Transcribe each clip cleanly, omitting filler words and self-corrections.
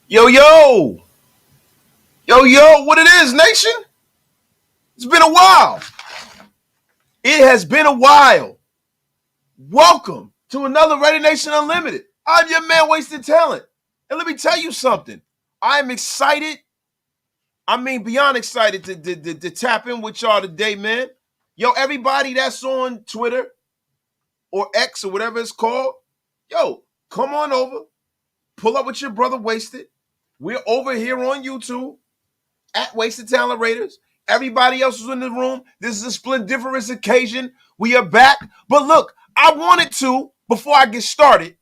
Yo, yo, what it is, nation? It's been a while. It has been a while. Welcome to another Ready Nation Unlimited. I'm your man, Wasted Talent. And let me tell you something. I am excited. I mean, beyond excited to tap in with y'all today, man. Yo, everybody that's on Twitter or X or whatever it's called, yo, come on over. Pull up with your brother Wasted. We're over here on YouTube at Wasted Talent Raiders. Everybody else is in the room. This is a splendiferous occasion. We are back. But look, I wanted to, before I get started,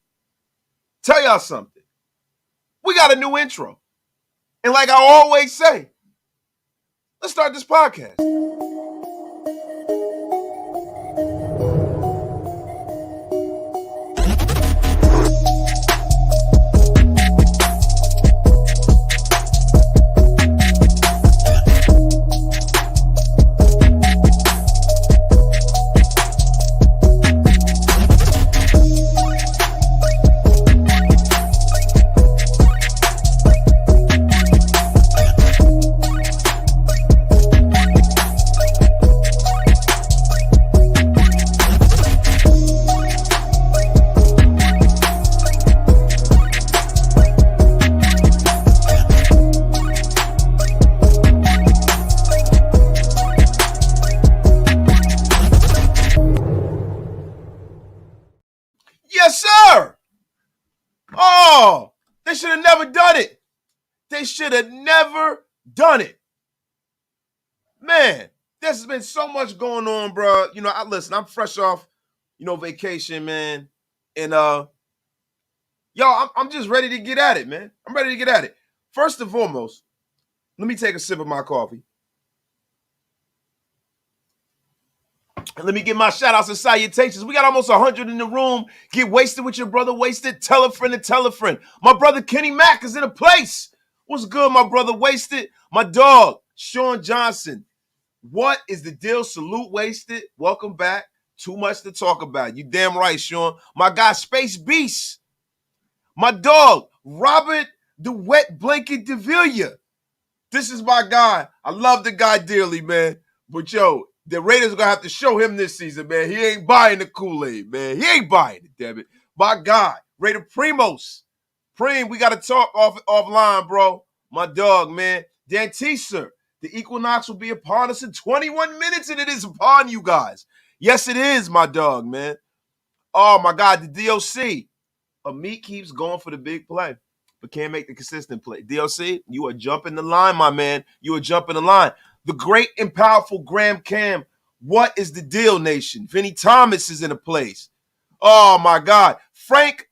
tell y'all something. We got a new intro. And like I always say, let's start this podcast. Yes, sir. Oh, they should have never done it. They should have never done it. Man, there's been so much going on, bro. I'm fresh off, vacation, man. And I'm just ready to get at it, man. I'm ready to get at it. First and foremost, let me take a sip of my coffee. And let me give my shout outs and salutations. We got almost 100 in the room. Get wasted with your brother Wasted. Tell a friend and tell a friend. My brother Kenny Mack is in the place. What's good, my brother Wasted? My dog, Sean Johnson. What is the deal? Salute, Wasted. Welcome back. Too much to talk about. You damn right, Sean. My guy, Space Beast. My dog, Robert the Wet Blanket DeVilla. This is my guy. I love the guy dearly, man. But yo, the Raiders are going to have to show him this season, man. He ain't buying the Kool-Aid, man. He ain't buying it, damn it. My guy, Raider Primos. Preem, we got to talk offline, bro. My dog, man. Danteser, the Equinox will be upon us in 21 minutes, and it is upon you guys. Yes, it is, my dog, man. Oh, my God, the DOC. Amit keeps going for the big play, but can't make the consistent play. DOC, you are jumping the line, my man. You are jumping the line. The great and powerful Graham Cam. What is the deal, nation? Vinny Thomas is in a place. Oh, my God. Frank,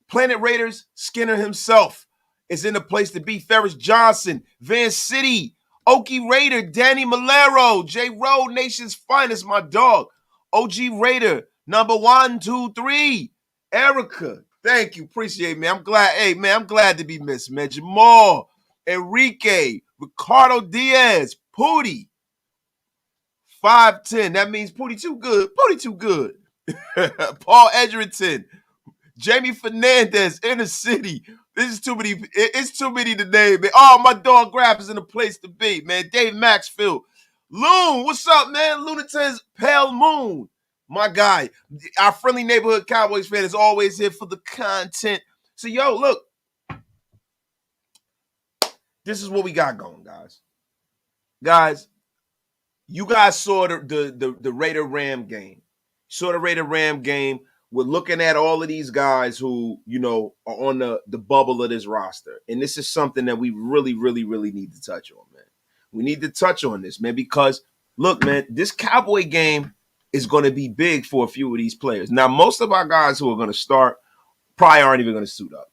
Planet Raiders, Skinner himself is in a place to be. Ferris Johnson, Van City, Okie Raider, Danny Malero, J. Rowe, Nation's finest, my dog. OG Raider, number 1, 2, 3. Erica, thank you. Appreciate it, man. I'm glad to be missed, man. Jamal, Enrique, Ricardo Diaz, Pooty. 5'10". That means Pooty too good. Pooty too good. Paul Edgerton, Jamie Fernandez, Inner City. This is too many. It's too many to name, man. Oh, my dog Grab is in a place to be, man. Dave Maxfield. Loon, what's up, man? Lunaton's Pale Moon. My guy. Our friendly neighborhood Cowboys fan is always here for the content. So, yo, look. This is what we got going, guys. Guys, you guys saw the Raider Ram game. Saw the Raider Ram game. We're looking at all of these guys who, are on the bubble of this roster. And this is something that we really, really, really need to touch on, man. We need to touch on this, man, because, look, man, this Cowboy game is going to be big for a few of these players. Now, most of our guys who are going to start probably aren't even going to suit up.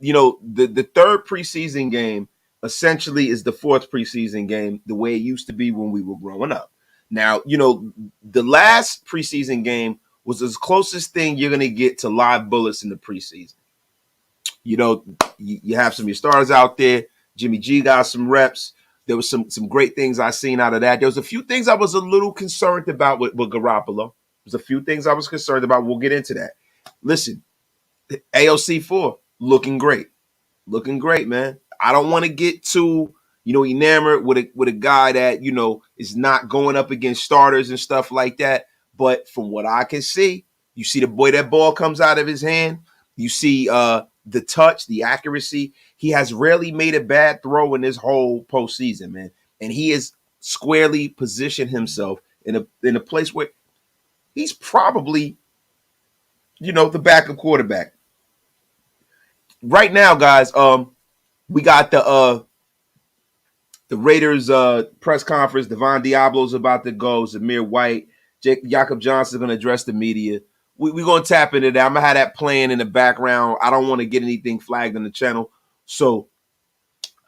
The third preseason game essentially is the fourth preseason game, the way it used to be when we were growing up. Now, the last preseason game was the closest thing you're going to get to live bullets in the preseason. You have some of your stars out there. Jimmy G got some reps. There was some great things I seen out of that. There was a few things I was a little concerned about with Garoppolo. There's a few things I was concerned about. We'll get into that. Listen, AOC 4 looking great. looking great, man. I don't want to get too, enamored with a guy that, is not going up against starters and stuff like that. But from what I can see, you see the boy, that ball comes out of his hand. You see the touch, the accuracy. He has rarely made a bad throw in this whole postseason, man. And he has squarely positioned himself in a place where he's probably, the backup quarterback. Right now, guys, we got the Raiders press conference. Devon Diablo's about to go. Zamir White, Jakob Johnson's going to address the media. We're going to tap into that. I'm going to have that playing in the background. I don't want to get anything flagged on the channel. So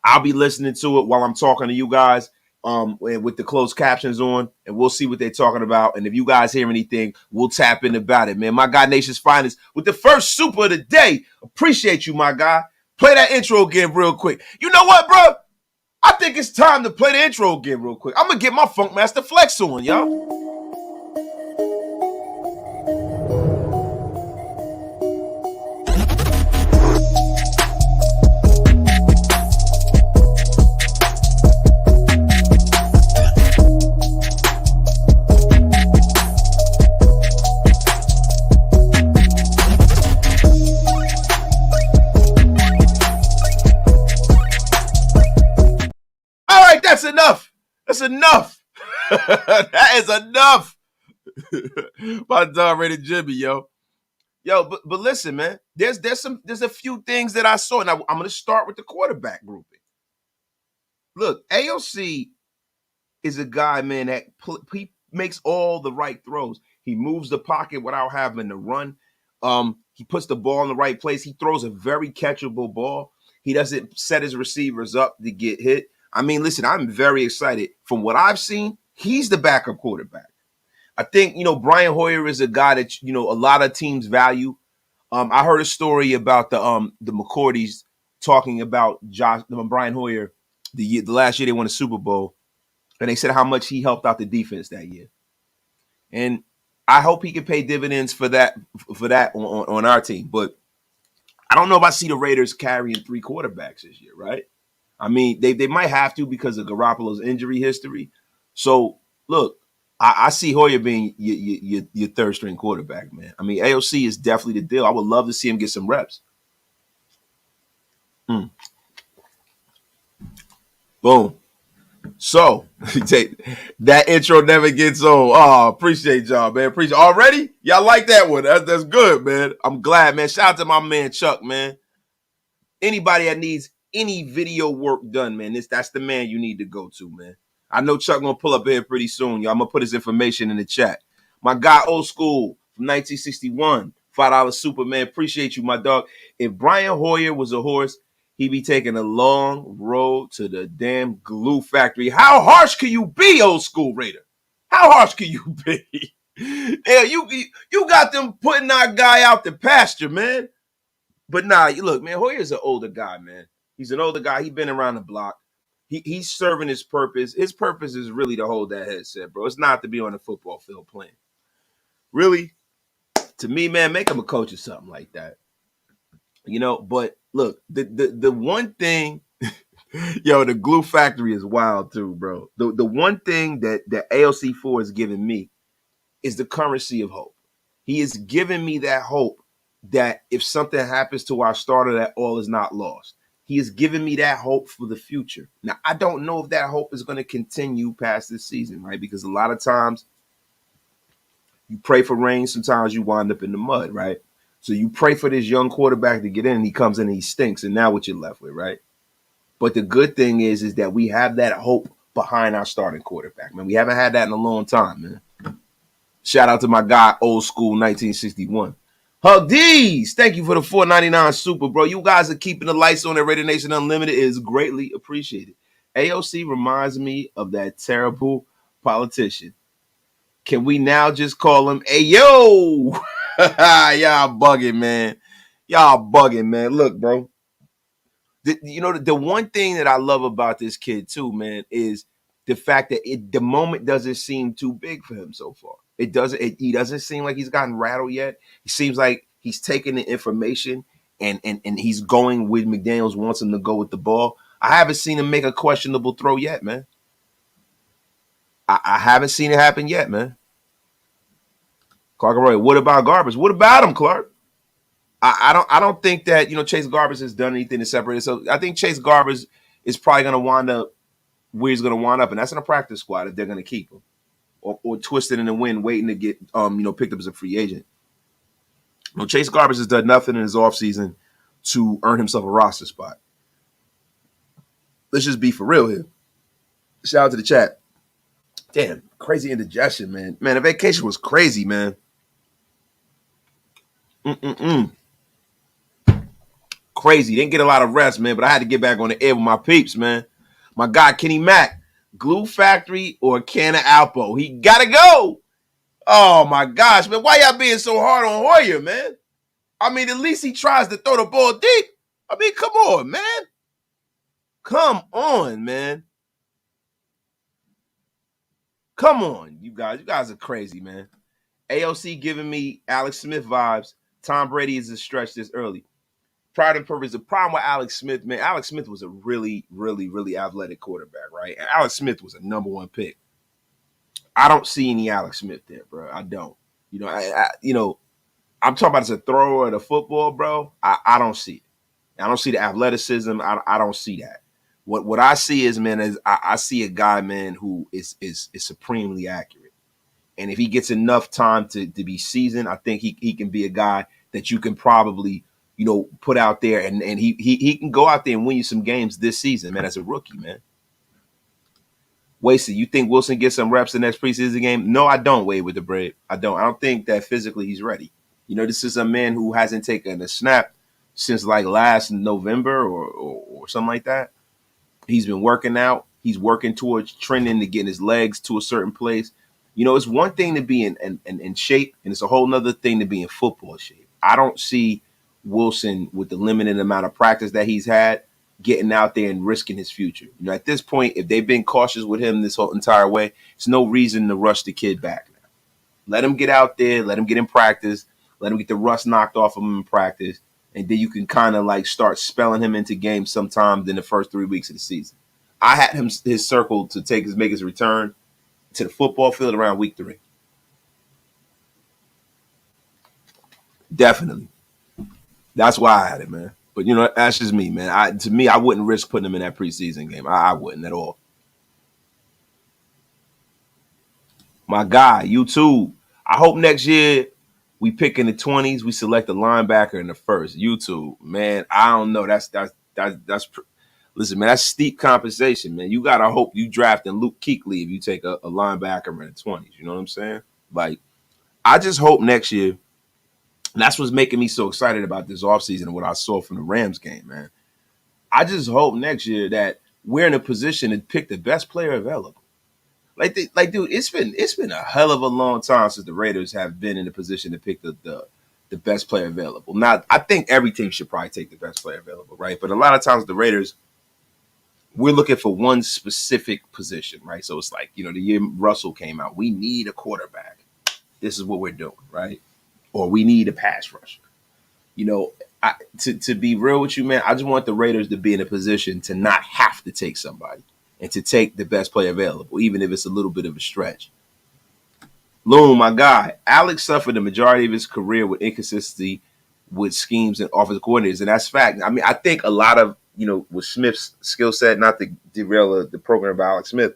I'll be listening to it while I'm talking to you guys with the closed captions on, and we'll see what they're talking about. And if you guys hear anything, we'll tap in about it, man. My guy Nation's Finest with the first super of the day. Appreciate you, my guy. Play that intro again real quick. You know what, bro? I think it's time to play the intro again real quick. I'm going to get my Funkmaster Flex on, y'all. That's enough. That's enough. That is enough. My dog rated Jimmy, yo. But listen, man. There's a few things that I saw, and I'm going to start with the quarterback grouping. Look, AOC is a guy, man, that he makes all the right throws. He moves the pocket without having to run. He puts the ball in the right place. He throws a very catchable ball. He doesn't set his receivers up to get hit. I mean, listen, I'm very excited. From what I've seen, he's the backup quarterback. I think, Brian Hoyer is a guy that, a lot of teams value. I heard a story about the McCourtys talking about Brian Hoyer the last year they won a Super Bowl, and they said how much he helped out the defense that year. And I hope he can pay dividends for that on our team. But I don't know if I see the Raiders carrying 3 quarterbacks this year, right? I mean, they might have to because of Garoppolo's injury history. So, look, I see Hoyer being your third-string quarterback, man. I mean, AOC is definitely the deal. I would love to see him get some reps. Boom. So, that intro never gets old. Oh, appreciate y'all, man. Appreciate already? Y'all like that one. That's good, man. I'm glad, man. Shout out to my man, Chuck, man. Anybody that needs any video work done, man, that's the man you need to go to, man. I know Chuck gonna pull up here pretty soon, y'all. I'm gonna put his information in the chat. My guy, Old School from 1961, $5 Superman. Appreciate you, my dog. If Brian Hoyer was a horse, he'd be taking a long road to the damn glue factory. How harsh can you be, Old School Raider? How harsh can you be? Yeah, you got them putting our guy out the pasture, man. But nah, look, man, Hoyer's an older guy, man. He's an older guy. He's been around the block. He's serving his purpose. His purpose is really to hold that headset, bro. It's not to be on the football field playing. Really, to me, man, make him a coach or something like that. But look, the one thing, the glue factory is wild too, bro. The one thing that AOC4 has given me is the currency of hope. He has given me that hope that if something happens to our starter, that all is not lost. He has given me that hope for the future. Now, I don't know if that hope is going to continue past this season, right? Because a lot of times you pray for rain, sometimes you wind up in the mud, right? So you pray for this young quarterback to get in, and he comes in and he stinks, and now what you're left with, right? But the good thing is that we have that hope behind our starting quarterback, man. We haven't had that in a long time, man. Shout out to my guy, Old School 1961. Hug D's, thank you for the $4.99 super, bro. You guys are keeping the lights on at Raider Nation Unlimited. It is greatly appreciated. AOC reminds me of that terrible politician. Can we now just call him Ayo? Y'all bugging, man. Y'all bugging, man. Look, bro. The one thing that I love about this kid too, man, is the fact that the moment doesn't seem too big for him so far. He doesn't seem like he's gotten rattled yet. He seems like he's taking the information and he's going with McDaniels wants him to go with the ball. I haven't seen him make a questionable throw yet, man. I haven't seen it happen yet, man. Clark Roy, what about Garbers? What about him, Clark? I don't think that Chase Garbers has done anything to separate it. So I think Chase Garbers is probably going to wind up where he's going to wind up, and that's in a practice squad if they're going to keep him, or twisted in the wind, waiting to get picked up as a free agent. Chase Garbers has done nothing in his offseason to earn himself a roster spot. Let's just be for real here. Shout out to the chat. Damn, crazy indigestion, man. Man, the vacation was crazy, man. Crazy. Didn't get a lot of rest, man, but I had to get back on the air with my peeps, man. My guy, Kenny Mack, Glue Factory or a can of Alpo. He got to go. Oh, my gosh, man. Why y'all being so hard on Hoyer, man? I mean, at least he tries to throw the ball deep. I mean, come on, man. Come on, man. Come on, you guys. You guys are crazy, man. AOC giving me Alex Smith vibes. Tom Brady is a stretch this early. Pride and purpose. The problem with Alex Smith, man, Alex Smith was a really, really, really athletic quarterback, right? And Alex Smith was a number one pick. I don't see any Alex Smith there, bro. I don't. I'm talking about as a thrower of the football, bro. I don't see it. I don't see the athleticism. I don't see that. What I see is, man, I see a guy, man, who is supremely accurate. And if he gets enough time to be seasoned, I think he can be a guy that you can probably, put out there and he can go out there and win you some games this season, man, as a rookie, man. Wasted, you think Wilson gets some reps the next preseason game? No, I don't, Wade with the Brave. I don't think that physically he's ready. This is a man who hasn't taken a snap since like last November or something like that. He's been working out. He's working towards trending to getting his legs to a certain place. It's one thing to be in shape, and it's a whole nother thing to be in football shape. I don't see Wilson, with the limited amount of practice that he's had, getting out there and risking his future. At this point, if they've been cautious with him this whole entire way, it's no reason to rush the kid back now. Let him get out there. Let him get in practice. Let him get the rust knocked off of him in practice. And then you can kind of like start spelling him into games sometime in the first 3 weeks of the season. I had his circle to make his return to the football field around week 3. Definitely. That's why I had it, man. But, that's just me, man. I wouldn't risk putting him in that preseason game. I wouldn't at all. My guy, YouTube. I hope next year we pick in the 20s. We select a linebacker in the first. YouTube, man. I don't know. Listen, man. That's steep compensation, man. You gotta hope you draft in Luke Kuechly if you take a linebacker in the 20s. You know what I'm saying? Like, I just hope next year. And that's what's making me so excited about this offseason and what I saw from the Rams game, man. I just hope next year that we're in a position to pick the best player available. Dude, it's been a hell of a long time since the Raiders have been in a position to pick the best player available. Now, I think every team should probably take the best player available, right? But a lot of times the Raiders, we're looking for one specific position, right? So it's like, the year Russell came out, we need a quarterback. This is what we're doing, right? Or we need a pass rusher. To be real with you, man, I just want the Raiders to be in a position to not have to take somebody and to take the best player available, even if it's a little bit of a stretch. Loom, my guy, Alex suffered the majority of his career with inconsistency with schemes and offensive coordinators, and that's fact. I mean, I think a lot of, with Smith's skill set, not to derail the program of Alex Smith,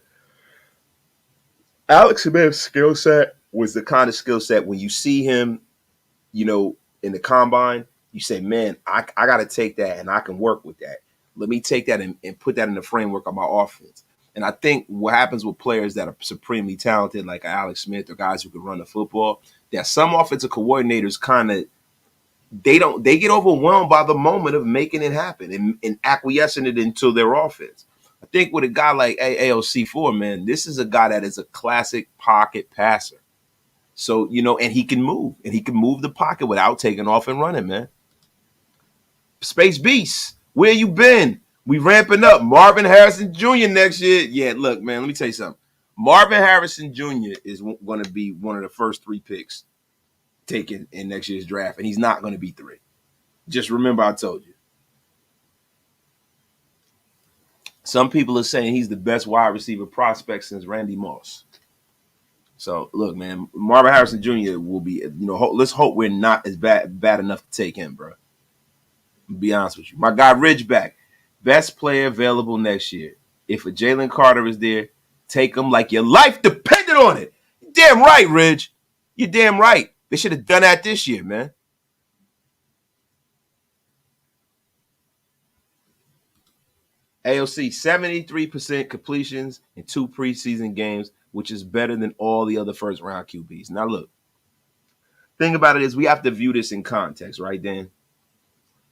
Alex Smith's skill set was the kind of skill set when you see him, in the combine, you say, man, I got to take that and I can work with that. Let me take that and put that in the framework of my offense. And I think what happens with players that are supremely talented, like Alex Smith or guys who can run the football, that some offensive coordinators kind of, they get overwhelmed by the moment of making it happen and acquiescing it into their offense. I think with a guy like AOC4, man, this is a guy that is a classic pocket passer. So, and he can move. And he can move the pocket without taking off and running, man. Space Beast, where you been? We ramping up. Marvin Harrison Jr. next year. Yeah, look, man, let me tell you something. Marvin Harrison Jr. is going to be one of the first 3 picks taken in next year's draft, and he's not going to be 3. Just remember I told you. Some people are saying he's the best wide receiver prospect since Randy Moss. So look, man, Marvin Harrison Jr. will be. Let's hope we're not as bad enough to take him, bro. I'll be honest with you, my guy Ridgeback, best player available next year. If a Jalen Carter is there, take him like your life depended on it. You're damn right, Ridge. You're damn right. They should have done that this year, man. AOC, 73% completions in 2 preseason games, which is better than all the other first round QBs. Now, look, thing about it is we have to view this in context, right, Dan?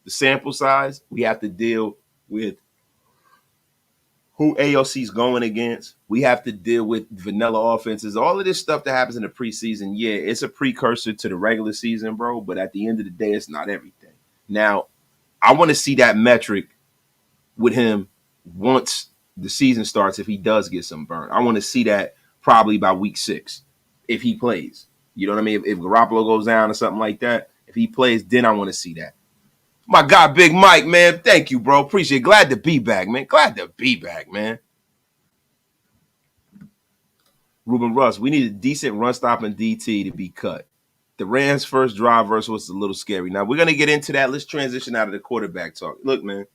The sample size, we have to deal with who AOC is going against. We have to deal with vanilla offenses. All of this stuff that happens in the preseason, yeah, it's a precursor to the regular season, bro, but at the end of the day, it's not everything. Now, I want to see that metric with him once the season starts, if he does get some burn. I want to see that probably by week 6 if he plays. You know what I mean? If Garoppolo goes down or something like that, if he plays, then I want to see that. My guy, Big Mike, man, thank you, bro. Appreciate it. Glad to be back, man. Glad to be back, man. Ruben Russ, we need a decent run-stopping DT to be cut. The Rams' first drive versus was a little scary. Now, we're going to get into that. Let's transition out of the quarterback talk. Look, man,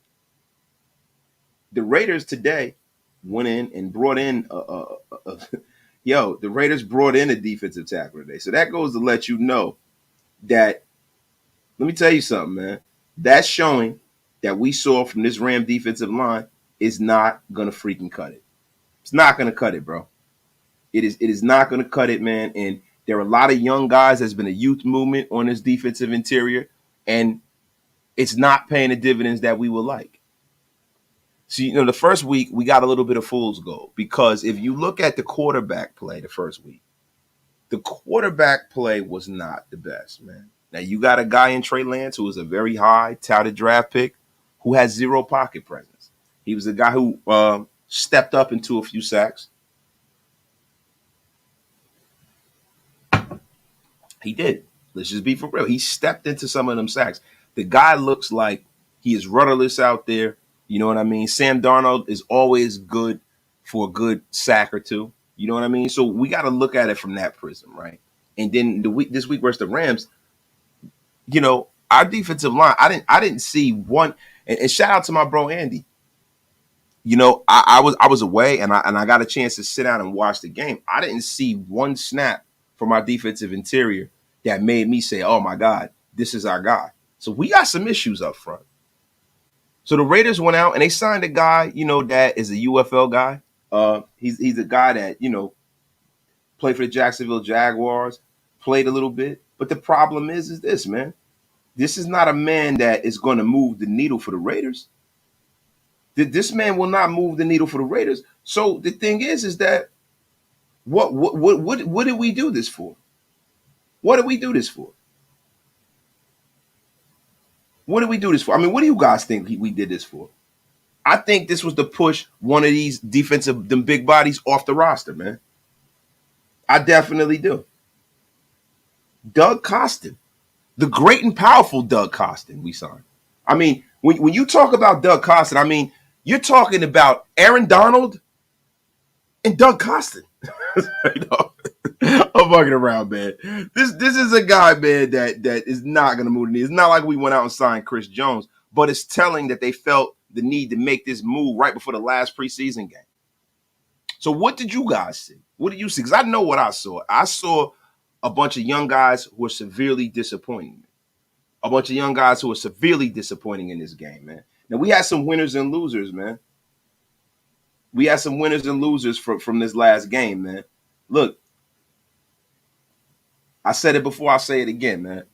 the Raiders today went in and brought in the Raiders brought in a defensive tackle today. So that goes to let you know that, let me tell you something, man. That's showing that we saw from this Ram defensive line is not going to freaking cut it. It's not going to cut it, bro. It is not going to cut it, man. And there are a lot of young guys. There's been a youth movement on this defensive interior, and it's not paying the dividends that we would like. See, the first week we got a little bit of fool's gold because if you look at the quarterback play the first week, the quarterback play was not the best, man. Now, you got a guy in Trey Lance who was a very high touted draft pick who has zero pocket presence. He was a guy who stepped up into a few sacks. He did. Let's just be for real. He stepped into some of them sacks. The guy looks like he is rudderless out there. You know what I mean? Sam Darnold is always good for a good sack or two. You know what I mean? So we got to look at it from that prism, right? And then this week versus the Rams, our defensive line, I didn't see one. And shout out to my bro Andy. I was away and I got a chance to sit down and watch the game. I didn't see one snap from our defensive interior that made me say, "Oh my God, this is our guy." So we got some issues up front. So the Raiders went out and they signed a guy, that is a UFL guy. He's a guy that, played for the Jacksonville Jaguars, played a little bit. But the problem is this, man. This is not a man that is going to move the needle for the Raiders. This man will not move the needle for the Raiders. So the thing is that what did we do this for? What did we do this for? What did we do this for? I mean, what do you guys think we did this for? I think this was to push one of these them big bodies off the roster, man. I definitely do. Doug Costin, the great and powerful Doug Costin we signed. I mean, when you talk about Doug Costin, I mean, you're talking about Aaron Donald and Doug Costin. I'm fucking around, man. This is a guy, man, that is not going to move the needle. It's not like we went out and signed Chris Jones, but it's telling that they felt the need to make this move right before the last preseason game. So what did you guys see? What did you see? Because I know what I saw. I saw a bunch of young guys who were severely disappointing. A bunch of young guys who were severely disappointing in this game, man. Now, we had some winners and losers, man. We had some winners and losers from this last game, man. Look, I said it before, I'll say it again, man.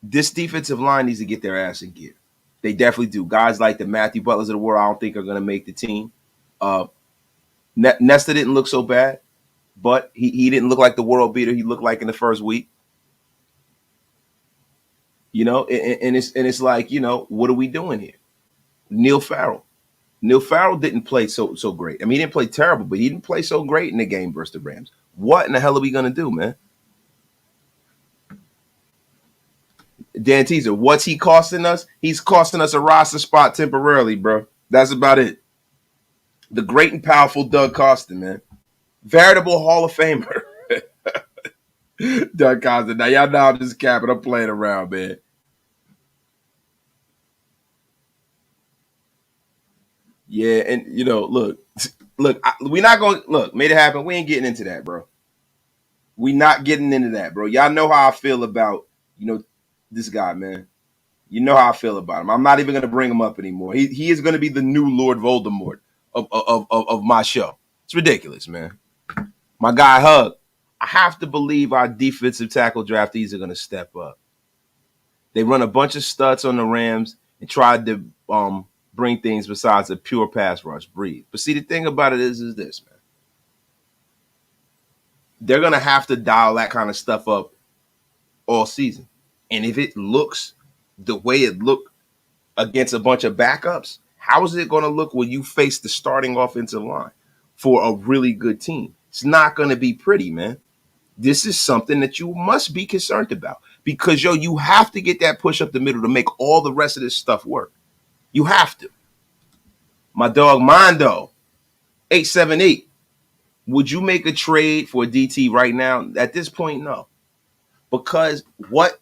This defensive line needs to get their ass in gear. They definitely do. Guys like the Matthew Butlers of the world, I don't think are going to make the team. Nesta didn't look so bad, but he didn't look like the world beater he looked like in the first week. And it's like, what are we doing here? Neil Farrell didn't play so great. I mean, he didn't play terrible, but he didn't play so great in the game versus the Rams. What in the hell are we going to do, man? Dan Teaser, what's he costing us? He's costing us a roster spot temporarily, bro. That's about it. The great and powerful Doug Costin, man. Veritable Hall of Famer. Doug Costin. Now, y'all know I'm just capping. I'm playing around, man. Yeah, and, look, we not going to, look, made it happen. We ain't getting into that, bro. We not getting into that, bro. Y'all know how I feel about, this guy, man. You know how I feel about him. I'm not even going to bring him up anymore. He is going to be the new Lord Voldemort of my show. It's ridiculous, man. My guy Hug. I have to believe our defensive tackle draftees are going to step up. They run a bunch of studs on the Rams and tried to bring things besides a pure pass rush breed. But see, the thing about it is this, man. They're going to have to dial that kind of stuff up all season. And if it looks the way it looked against a bunch of backups, how is it going to look when you face the starting offensive line for a really good team? It's not going to be pretty, man. This is something that you must be concerned about because, you have to get that push up the middle to make all the rest of this stuff work. You have to. My dog Mondo, 878. Would you make a trade for a DT right now? At this point, no. Because what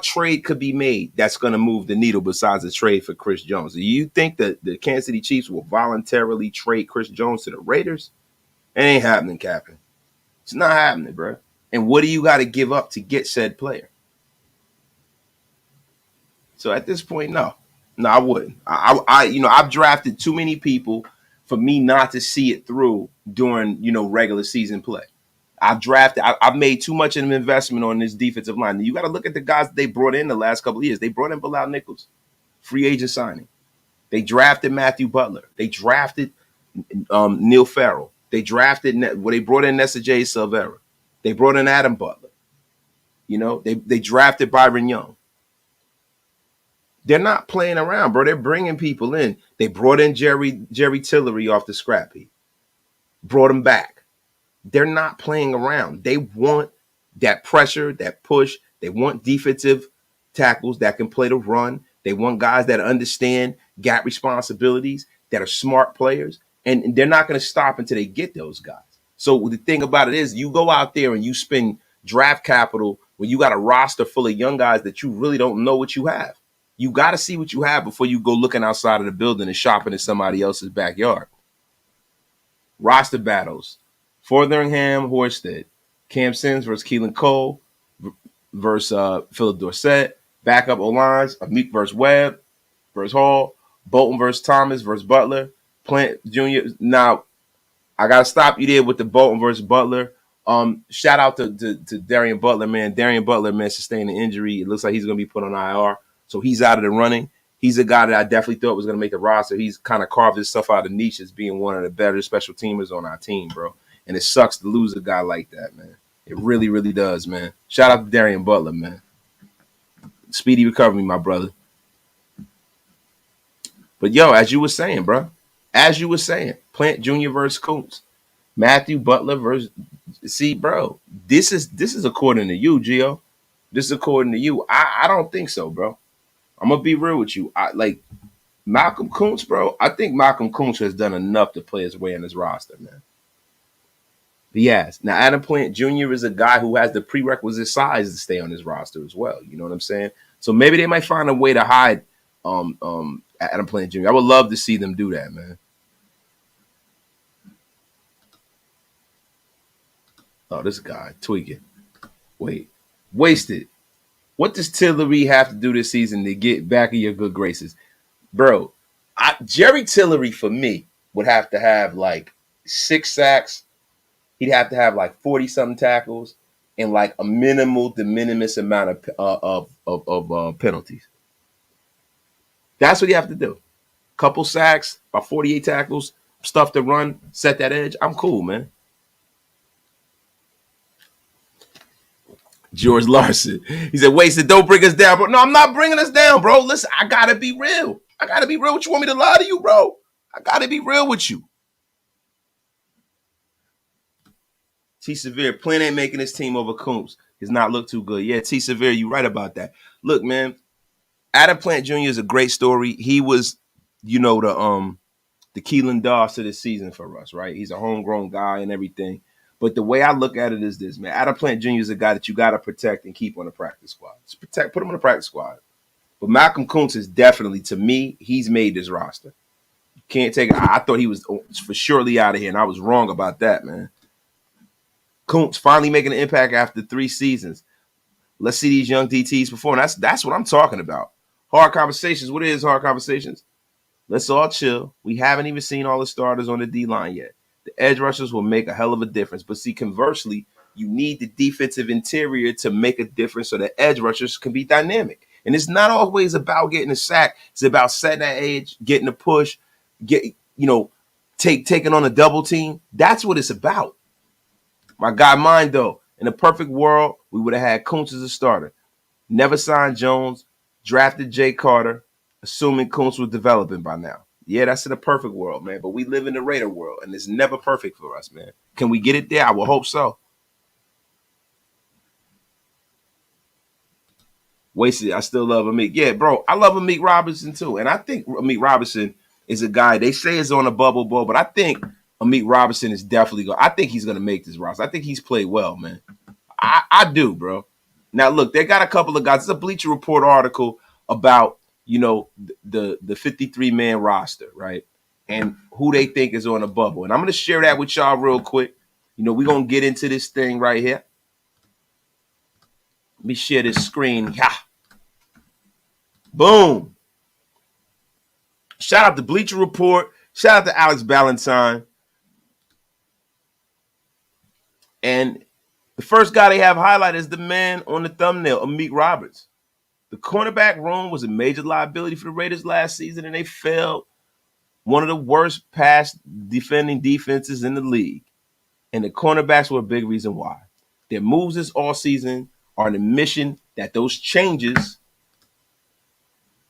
trade could be made that's going to move the needle besides a trade for Chris Jones? Do you think that the Kansas City Chiefs will voluntarily trade Chris Jones to the Raiders? It ain't happening, Captain. It's not happening, bro. And what do you got to give up to get said player? So at this point, no, I wouldn't. I've drafted too many people for me not to see it through during, regular season play. I've made too much of an investment on this defensive line. You got to look at the guys that they brought in the last couple of years. They brought in Bilal Nichols, free agent signing. They drafted Matthew Butler. They drafted Neil Farrell. They they brought in Nessa J. Silvera. They brought in Adam Butler. They drafted Byron Young. They're not playing around, bro. They're bringing people in. They brought in Jerry Tillery off the scrap heap. Brought him back. They're not playing around. They want that pressure, that push. They want defensive tackles that can play the run. They want guys that understand gap responsibilities, that are smart players. And they're not going to stop until they get those guys. So the thing about it is you go out there and you spend draft capital when you got a roster full of young guys that you really don't know what you have. You got to see what you have before you go looking outside of the building and shopping in somebody else's backyard. Roster battles. Fotheringham, Horsted. Cam Sims versus Keelan Cole versus Philip Dorsett. Backup O-lines. Amik versus Webb versus Hall. Bolton versus Thomas versus Butler. Plant Jr. Now, I got to stop you there with the Bolton versus Butler. Shout out to Darian Butler, man. Darian Butler, man, sustained an injury. It looks like he's going to be put on IR. So he's out of the running. He's a guy that I definitely thought was going to make the roster. He's kind of carved himself out of niche as being one of the better special teamers on our team, bro. And it sucks to lose a guy like that, man. It really, really does, man. Shout out to Darian Butler, man. Speedy recovery, my brother. But, as you were saying, bro. As you were saying, Plant Jr. versus Coons. Matthew Butler versus – see, bro, this is according to you, Gio. This is according to you. I don't think so, bro. I'm going to be real with you. Malcolm Kuntz, bro, I think Malcolm Kuntz has done enough to play his way in his roster, man. He has. Now, Adam Plant Jr. is a guy who has the prerequisite size to stay on his roster as well. You know what I'm saying? So maybe they might find a way to hide Adam Plant Jr. I would love to see them do that, man. Oh, this guy tweaking. Wait. Wasted. What does Tillery have to do this season to get back in your good graces? Bro, Jerry Tillery, for me, would have to have like 6 sacks. He'd have to have like 40-something tackles and like a minimal de minimis amount of penalties. That's what you have to do. Couple sacks, about 48 tackles, stuff to run, set that edge. I'm cool, man. George Larson. He said, Wasted, don't bring us down, bro. No, I'm not bringing us down, bro. Listen, I got to be real. I got to be real. What you want me to lie to you, bro? I got to be real with you. T. Severe, Plant ain't making his team over Coombs. He's not looked too good. Yeah, T. Severe, you right about that. Look, man, Adam Plant Jr. is a great story. He was, the Keelan Doss of this season for us, right? He's a homegrown guy and everything. But the way I look at it is this, man. Adam Plant Jr. is a guy that you got to protect and keep on the practice squad. Just put him on the practice squad. But Malcolm Kuntz is definitely, to me, he's made this roster. You can't take it. I thought he was for surely out of here, and I was wrong about that, man. Kuntz finally making an impact after 3 seasons. Let's see these young DTs perform. That's what I'm talking about. Hard conversations. What is hard conversations? Let's all chill. We haven't even seen all the starters on the D-line yet. The edge rushers will make a hell of a difference. But see, conversely, you need the defensive interior to make a difference so the edge rushers can be dynamic. And it's not always about getting a sack. It's about setting that edge, getting a push, taking on a double team. That's what it's about. My guy mine, though, in a perfect world, we would have had Kuntz as a starter. Never signed Jones, drafted Jay Carter, assuming Kuntz was developing by now. Yeah, that's in a perfect world, man. But we live in the Raider world, and it's never perfect for us, man. Can we get it there? I will hope so. Wasted. I still love Amik. Yeah, bro, I love Amik Robinson, too. And I think Amik Robinson is a guy, they say is on a bubble, but I think Amik Robinson is definitely going. I think he's going to make this roster. I think he's played well, man. I do, bro. Now, look, they got a couple of guys. It's a Bleacher Report article about, the 53-man roster, right? And who they think is on a bubble. And I'm going to share that with y'all real quick. We're going to get into this thing right here. Let me share this screen. Yeah. Boom. Shout out to Bleacher Report. Shout out to Alex Ballantyne. And the first guy they have highlighted is the man on the thumbnail, Amik Roberts. The cornerback room was a major liability for the Raiders last season, and they failed one of the worst pass defending defenses in the league. And the cornerbacks were a big reason why. Their moves this offseason are an admission that those changes,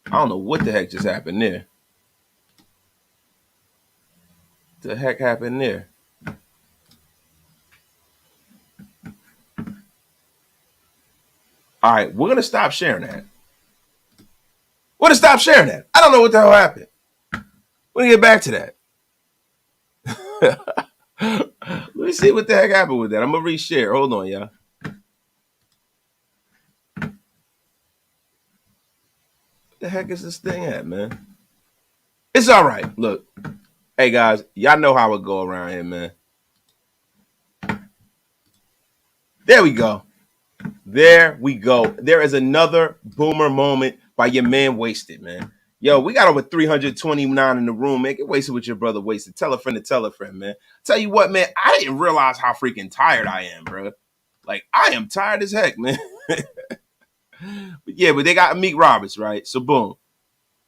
I don't know what the heck just happened there. The heck happened there? All right, we're going to stop sharing that. We're going to stop sharing that. I don't know what the hell happened. We're going to get back to that. Let me see what the heck happened with that. I'm going to reshare. Hold on, y'all. What the heck is this thing at, man? It's all right. Look. Hey, guys, y'all know how it go around here, man. There we go. There we go. There is another boomer moment by your man Wasted, man. Yo, we got over 329 in the room, man. Get wasted with your brother Wasted. Tell a friend, man. Tell you what, man, I didn't realize how freaking tired I am, bro. Like, I am tired as heck, man. But they got Amik Roberts, right? So, boom.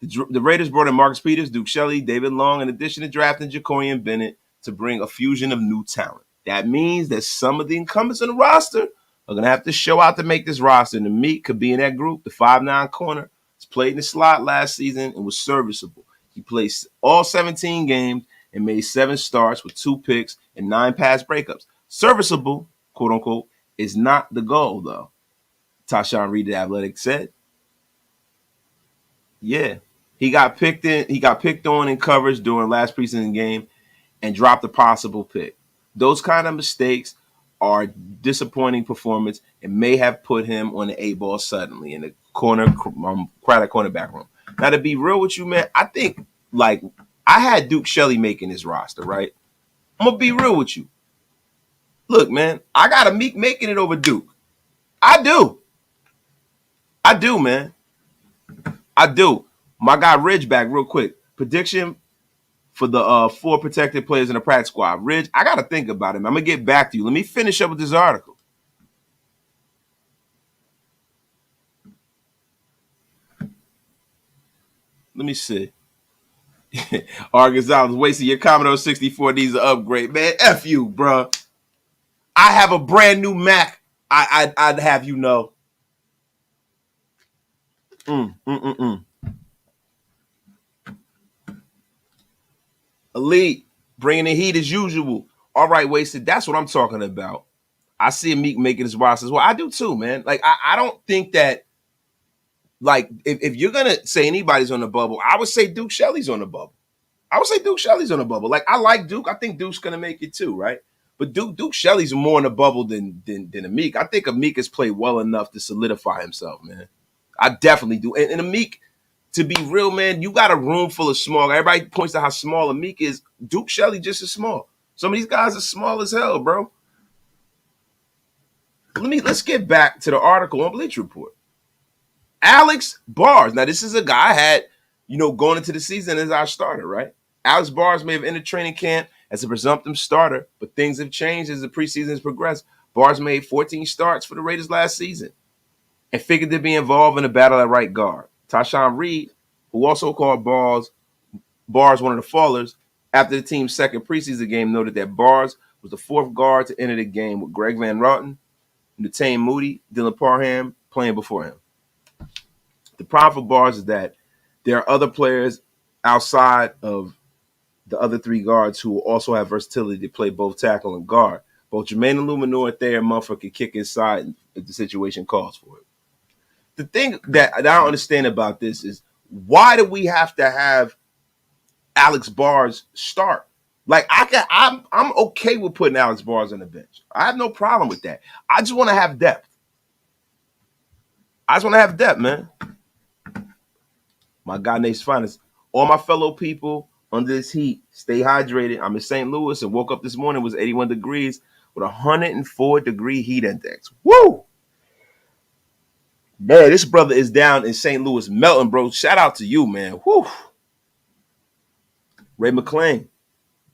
The Raiders brought in Marcus Peters, Duke Shelley, David Long, in addition to drafting Jacorian Bennett to bring a fusion of new talent. That means that some of the incumbents on the roster are going to have to show out to make this roster. And Amik could be in that group. The 5'9" corner has played in the slot last season and was serviceable. He played all 17 games and made 7 starts with 2 picks and 9 pass breakups. Serviceable, quote unquote, is not the goal, though. Tashawn Reed, the Athletic, said. Yeah. He got picked on in coverage during last preseason game and dropped a possible pick. Those kind of mistakes are disappointing performance and may have put him on the 8-ball suddenly in the crowded cornerback room. Now, to be real with you, man, I think, I had Duke Shelley making this roster, right? I'm going to be real with you. Look, man, I got Amik making it over Duke. I do, man. I do. My guy Ridge back real quick. Prediction for the 4 protected players in the practice squad. Ridge, I got to think about him. I'm going to get back to you. Let me finish up with this article. Let me see. R. Gonzalez, wasting your Commodore 64 needs an upgrade. Man, F you, bro. I have a brand new Mac. I'd have you know. Elite, bringing the heat as usual. All right, Wasted, that's what I'm talking about. I see Meek making his roster as well. I do too, man. Like, I don't think that, like, if you're going to say anybody's on the bubble, I would say Duke Shelley's on the bubble. Like, I like Duke. I think Duke's going to make it too, right? But Duke Shelley's more in the bubble than Amik. I think Amik has played well enough to solidify himself, man. I definitely do. And Amik, to be real, man, you got a room full of small. Everybody points to how small Amik is. Duke Shelley just as small. Some of these guys are small as hell, bro. Let's get back to the article on Bleacher Report. Alex Bars. Now, this is a guy I had, going into the season as our starter, right? Alex Bars may have entered training camp as a presumptive starter, but things have changed as the preseason has progressed. Bars made 14 starts for the Raiders last season and figured to be involved in a battle at right guard. Tashawn Reed, who also called Bars one of the fallers, after the team's second preseason game, noted that Bars was the fourth guard to enter the game with Greg Van Roten, Netane Moody, Dylan Parham playing before him. The problem for Bars is that there are other players outside of the other three guards who also have versatility to play both tackle and guard. Both Jermaine Illuminor and Thayer Mumford can kick inside if the situation calls for it. The thing that I don't understand about this is, why do we have to have Alex Bars start? Like, I'm okay with putting Alex Bars on the bench. I have no problem with that. I just want to have depth. Man. My guy Nate's finest. All my fellow people under this heat, stay hydrated. I'm in St. Louis and woke up this morning, it was 81 degrees with a 104-degree heat index. Woo! Man, this brother is down in St. Louis melting, bro. Shout out to you, man. Woo! Ray McClain.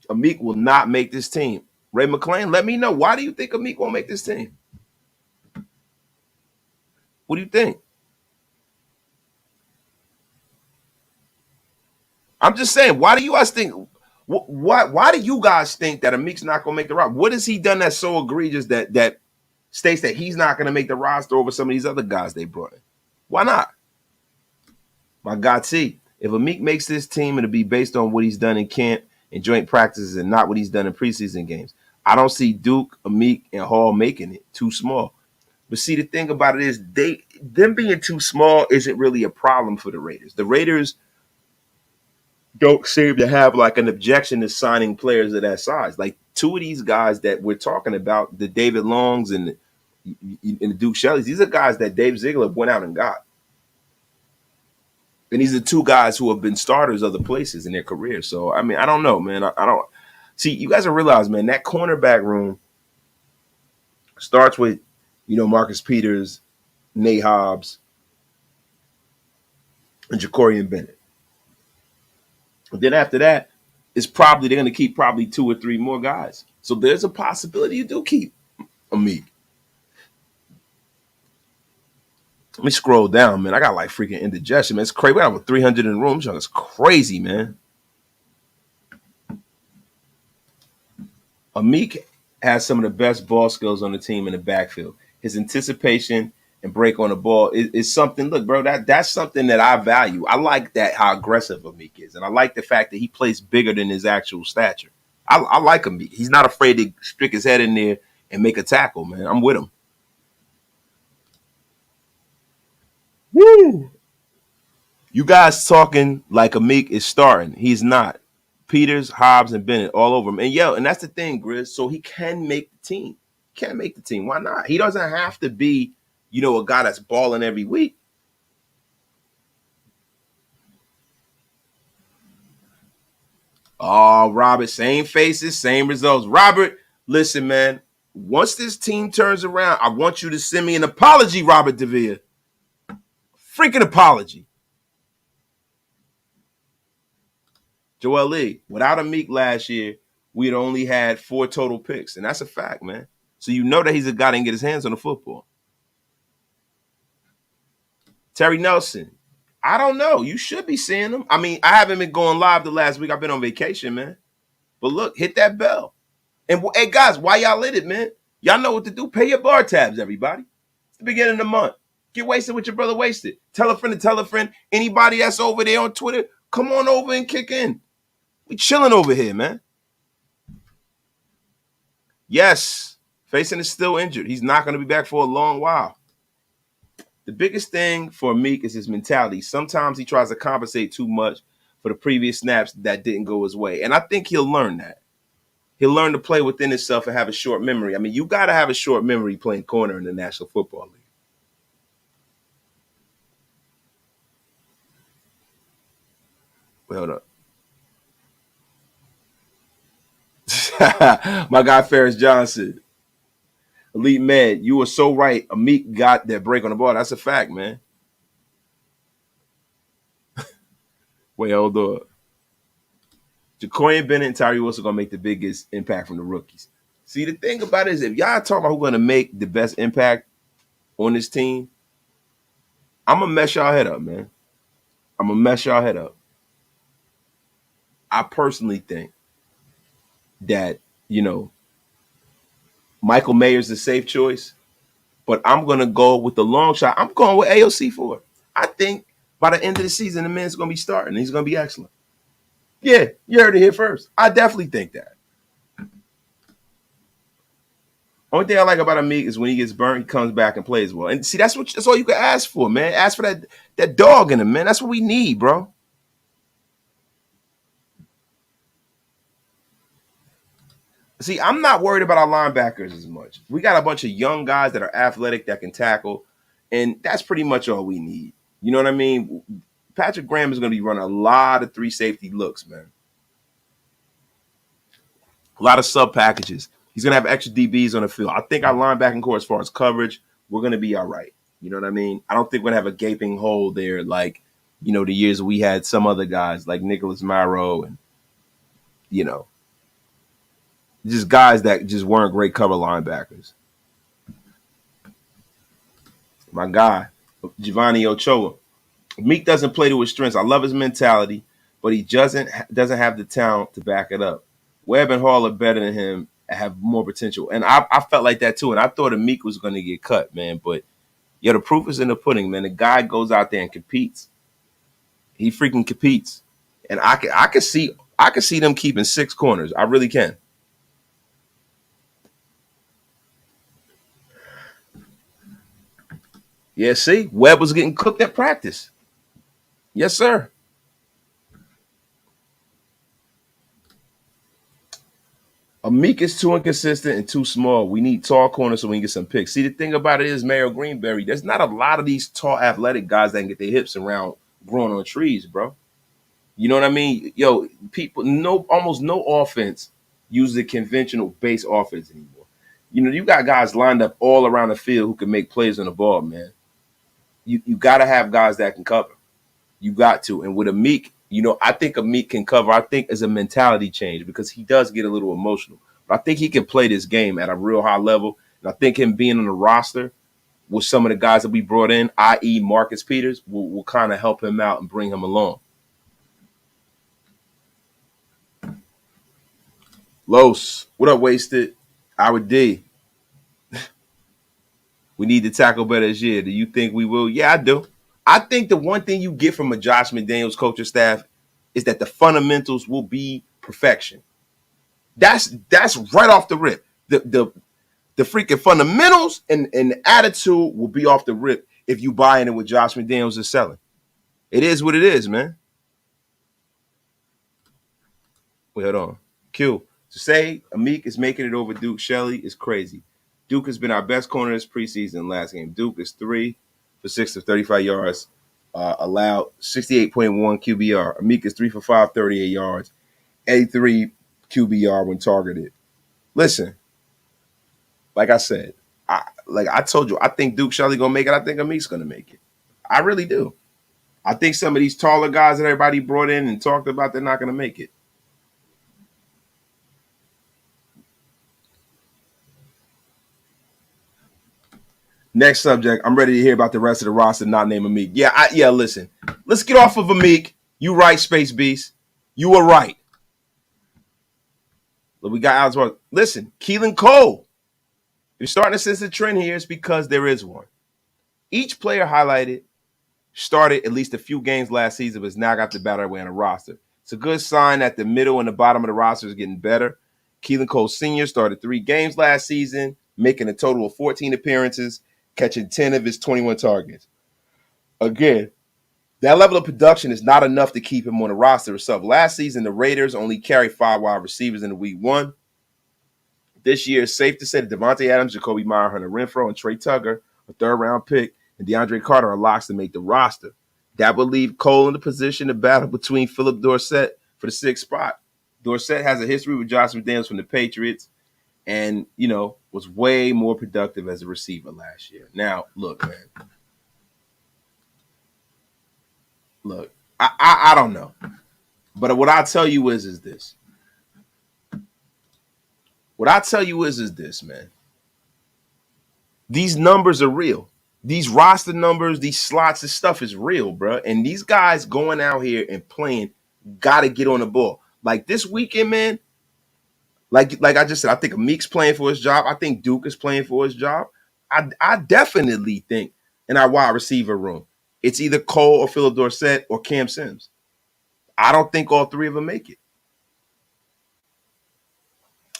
Amik will not make this team. Ray McClain, let me know. Why do you think Amik won't make this team? What do you think? I'm just saying, why do you guys think why do you guys think that Amik's not going to make the roster? What has he done that's so egregious that states that he's not going to make the roster over some of these other guys they brought in? Why not? My God, see, if Amik makes this team, it'll be based on what he's done in camp and joint practices and not what he's done in preseason games. I don't see Duke, Amik, and Hall making it. Too small. But see, the thing about it is them being too small isn't really a problem for the Raiders. The Raiders don't seem to have like an objection to signing players of that size. Like, two of these guys that we're talking about, the David Longs and the Duke Shelleys, these are guys that Dave Ziegler went out and got. And these are two guys who have been starters other places in their career. So, I mean, I don't know, man. I don't see, you guys realize, man, that cornerback room starts with, Marcus Peters, Nate Hobbs, and Jacorian Bennett. But then after that, they're going to keep probably two or three more guys. So there's a possibility you do keep Amik. Let me scroll down, man. I got like freaking indigestion, man. It's crazy. We got over 300 in the room. It's crazy, man. Amik has some of the best ball skills on the team in the backfield. His anticipation and break on the ball is something. Look, bro, that's something that I value. I like that, how aggressive Amik is. And I like the fact that he plays bigger than his actual stature. I like Amik. He's not afraid to stick his head in there and make a tackle, man. I'm with him. Woo! You guys talking like Amik is starting. He's not. Peters, Hobbs, and Bennett all over him. And that's the thing, Grizz. So he can make the team. Why not? He doesn't have to be, a guy that's balling every week. Oh, Robert, same faces, same results. Robert, listen, man. Once this team turns around, I want you to send me an apology, Robert DeVere. Freaking apology. Joel Lee, without Amik last year, we'd only had 4 total picks. And that's a fact, man. So you know that he's a guy that can get his hands on the football. Terry Nelson, I don't know. You should be seeing him. I mean, I haven't been going live the last week. I've been on vacation, man. But look, hit that bell. And, hey, guys, why y'all lit it, man? Y'all know what to do. Pay your bar tabs, everybody. It's the beginning of the month. Get wasted with your brother Wasted. Tell a friend to tell a friend. Anybody that's over there on Twitter, come on over and kick in. We chilling over here, man. Yes. Faison is still injured. He's not going to be back for a long while. The biggest thing for Meek is his mentality. Sometimes he tries to compensate too much for the previous snaps that didn't go his way. And I think he'll learn that. He'll learn to play within himself and have a short memory. I mean, you got to have a short memory playing corner in the National Football League. Wait, hold up. My guy Ferris Johnson. Elite man, you were so right. Meek got that break on the ball. That's a fact, man. Wait, hold on. Jacoyan Bennett and Tyree Wilson going to make the biggest impact from the rookies. See, the thing about it is if y'all talk about who's going to make the best impact on this team, I'm going to mess y'all head up, man. I'm going to mess y'all head up. I personally think that, Michael Mayer's a safe choice, but I'm going to go with the long shot. I'm going with AOC for it. I think by the end of the season, the man's going to be starting. He's going to be excellent. Yeah, you heard it here first. I definitely think that. Only thing I like about Amik is when he gets burnt, he comes back and plays well. And see, that's all you can ask for, man. Ask for that dog in him, man. That's what we need, bro. See, I'm not worried about our linebackers as much. We got a bunch of young guys that are athletic, that can tackle, and that's pretty much all we need. You know what I mean? Patrick Graham is going to be running a lot of 3 safety looks, man. A lot of sub packages. He's going to have extra DBs on the field. I think our linebacking core, as far as coverage, we're going to be all right. You know what I mean? I don't think we're going to have a gaping hole there like, the years we had some other guys like Nicholas Marrow and, just guys that just weren't great cover linebackers. My guy, Giovanni Ochoa. Meek doesn't play to his strengths. I love his mentality, but he doesn't have the talent to back it up. Webb and Hall are better than him, have more potential. And I felt like that too. And I thought Meek was going to get cut, man. But, the proof is in the pudding, man. The guy goes out there and competes. He freaking competes. And I can see them keeping 6 corners. I really can. Yeah, see, Webb was getting cooked at practice. Yes, sir. Amik is too inconsistent and too small. We need tall corners so we can get some picks. See, the thing about it is, Mario Greenberry, there's not a lot of these tall athletic guys that can get their hips around growing on trees, bro. You know what I mean? People, almost no offense uses a conventional base offense anymore. You got guys lined up all around the field who can make plays on the ball, man. You got to have guys that can cover. You got to. And with Amik, I think Amik can cover. I think as a mentality change because he does get a little emotional. But I think he can play this game at a real high level. And I think him being on the roster with some of the guys that we brought in, i.e. Marcus Peters, will kind of help him out and bring him along. Los, what up, Wasted? Howard D. We need to tackle better this year. Do you think we will? Yeah, I do. I think the one thing you get from a Josh McDaniels coaching staff is that the fundamentals will be perfection. That's right off the rip. The freaking fundamentals and the attitude will be off the rip if you buy in it with Josh McDaniels is selling. It is what it is, man. Wait, hold on. Q. To say Amik is making it over Duke Shelley is crazy. Duke has been our best corner this preseason last game. Duke is 3 for 6 of 35 yards, allowed 68.1 QBR. Amik is 3 for 5, 38 yards, 83 QBR when targeted. Listen, like I said, I told you, I think Duke Shelley gonna make it. I think Amik's gonna make it. I really do. I think some of these taller guys that everybody brought in and talked about, they're not gonna make it. Next subject. I'm ready to hear about the rest of the roster not name Amik. Yeah, listen. Let's get off of Amik. You right, Space Beast. You were right. Look, we got Alex. Listen, Keelan Cole. If you're starting to sense a trend here, it's because there is one. Each player highlighted started at least a few games last season, but has now got the better way on the roster. It's a good sign that the middle and the bottom of the roster is getting better. Keelan Cole Sr. started 3 games last season, making a total of 14 appearances, catching 10 of his 21 targets. Again, that level of production is not enough to keep him on the roster itself. Last season, the Raiders only carried 5 wide receivers in the week 1. This year, it's safe to say that Devontae Adams, Jacoby Meyer, Hunter Renfrow, and Trey Tucker, a third-round pick, and DeAndre Carter are locks to make the roster. That would leave Cole in the position to battle between Philip Dorsett for the 6th spot. Dorsett has a history with Josh McDaniels from the Patriots and, was way more productive as a receiver last year. Now, look, man. Look, I don't know. But what I'll tell you is this. What I tell you is this, man. These numbers are real. These roster numbers, these slots, this stuff is real, bro. And these guys going out here and playing got to get on the ball. Like this weekend, man, like I just said, I think Meek's playing for his job. I think Duke is playing for his job. I definitely think in our wide receiver room, it's either Cole or Philip Dorsett or Cam Sims. I don't think all 3 of them make it.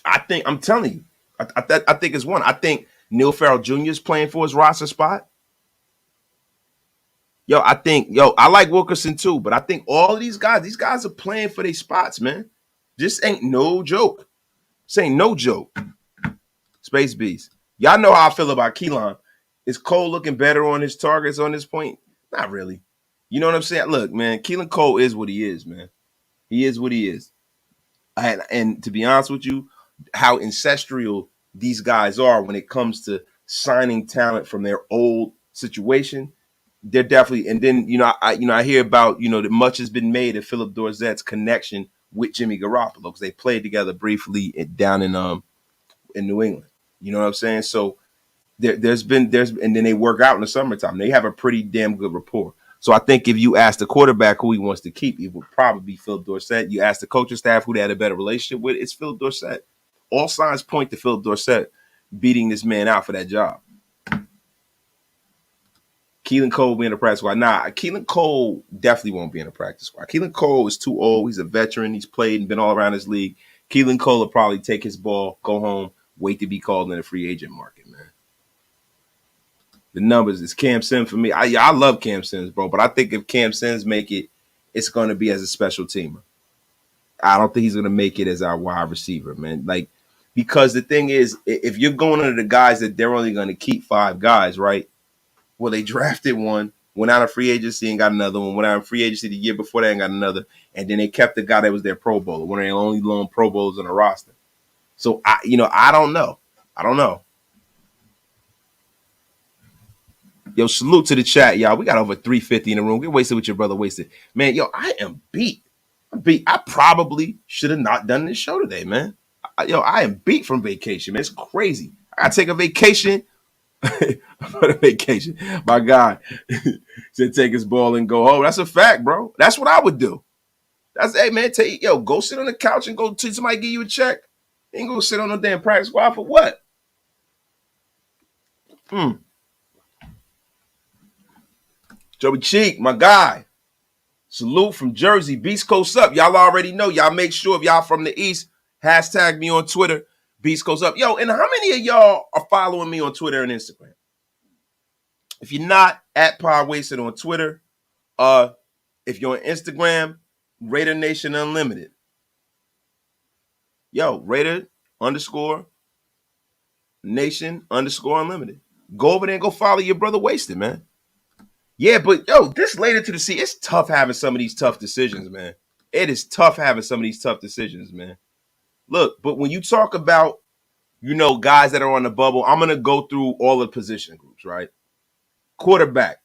I'm telling you, I think it's one. I think Neil Farrell Jr. is playing for his roster spot. I like Wilkerson too, but I think all of these guys are playing for their spots, man. This ain't no joke. This ain't no joke. Space Beast. Y'all know how I feel about Keelan. Is Cole looking better on his targets on this point? Not really. You know what I'm saying? Look, man, Keelan Cole is what he is, man. He is what he is. And to be honest with you, how ancestral these guys are when it comes to signing talent from their old situation, they're definitely. And then I hear about that much has been made of Philip Dorsett's connection with Jimmy Garoppolo because they played together briefly down in New England. You know what I'm saying? So there's and then they work out in the summertime. They have a pretty damn good rapport. So I think if you ask the quarterback who he wants to keep, it would probably be Philip Dorsett. You ask the coaching staff who they had a better relationship with, it's Philip Dorsett. All signs point to Philip Dorsett beating this man out for that job. Keelan Cole being a practice squad. Nah, Keelan Cole definitely won't be in a practice squad. Keelan Cole is too old. He's a veteran. He's played and been all around this league. Keelan Cole will probably take his ball, go home, wait to be called in the free agent market, man. The numbers is Cam Sims for me. I love Cam Sims, bro, but I think if Cam Sims make it, it's going to be as a special teamer. I don't think he's going to make it as our wide receiver, man. Because the thing is, if you're going under the guys that they're only going to keep 5 guys, right? Well, they drafted one, went out of free agency and got another one, went out of free agency the year before that and got another, and then they kept the guy that was their Pro Bowler, one of their only lone Pro Bowlers on the roster. So, I don't know. I don't know. Yo, salute to the chat, y'all. We got over 350 in the room. Get wasted with your brother wasted. Man, yo, I am beat. I probably should have not done this show today, man. I am beat from vacation, man. It's crazy. I gotta take a vacation. For the vacation. My guy said take his ball and go home. That's a fact, bro. That's what I would do. Hey man, go sit on the couch and go to somebody give you a check. You ain't gonna sit on no damn practice squad for what? Joey Cheek, my guy. Salute from Jersey. Beast Coast up. Y'all already know. Y'all make sure if y'all from the East, hashtag me on Twitter. Beast Coast up. Yo, and how many of y'all are following me on Twitter and Instagram? If you're not, at Pod Wasted on Twitter. If you're on Instagram, Raider Nation Unlimited. Yo, Raider _ Nation _ Unlimited. Go over there and go follow your brother Wasted, man. Yeah, but yo, this later to the sea, it's tough having some of these tough decisions, man. It is tough having some of these tough decisions, man. Look, but when you talk about, guys that are on the bubble, I'm going to go through all the position groups, right? Quarterback.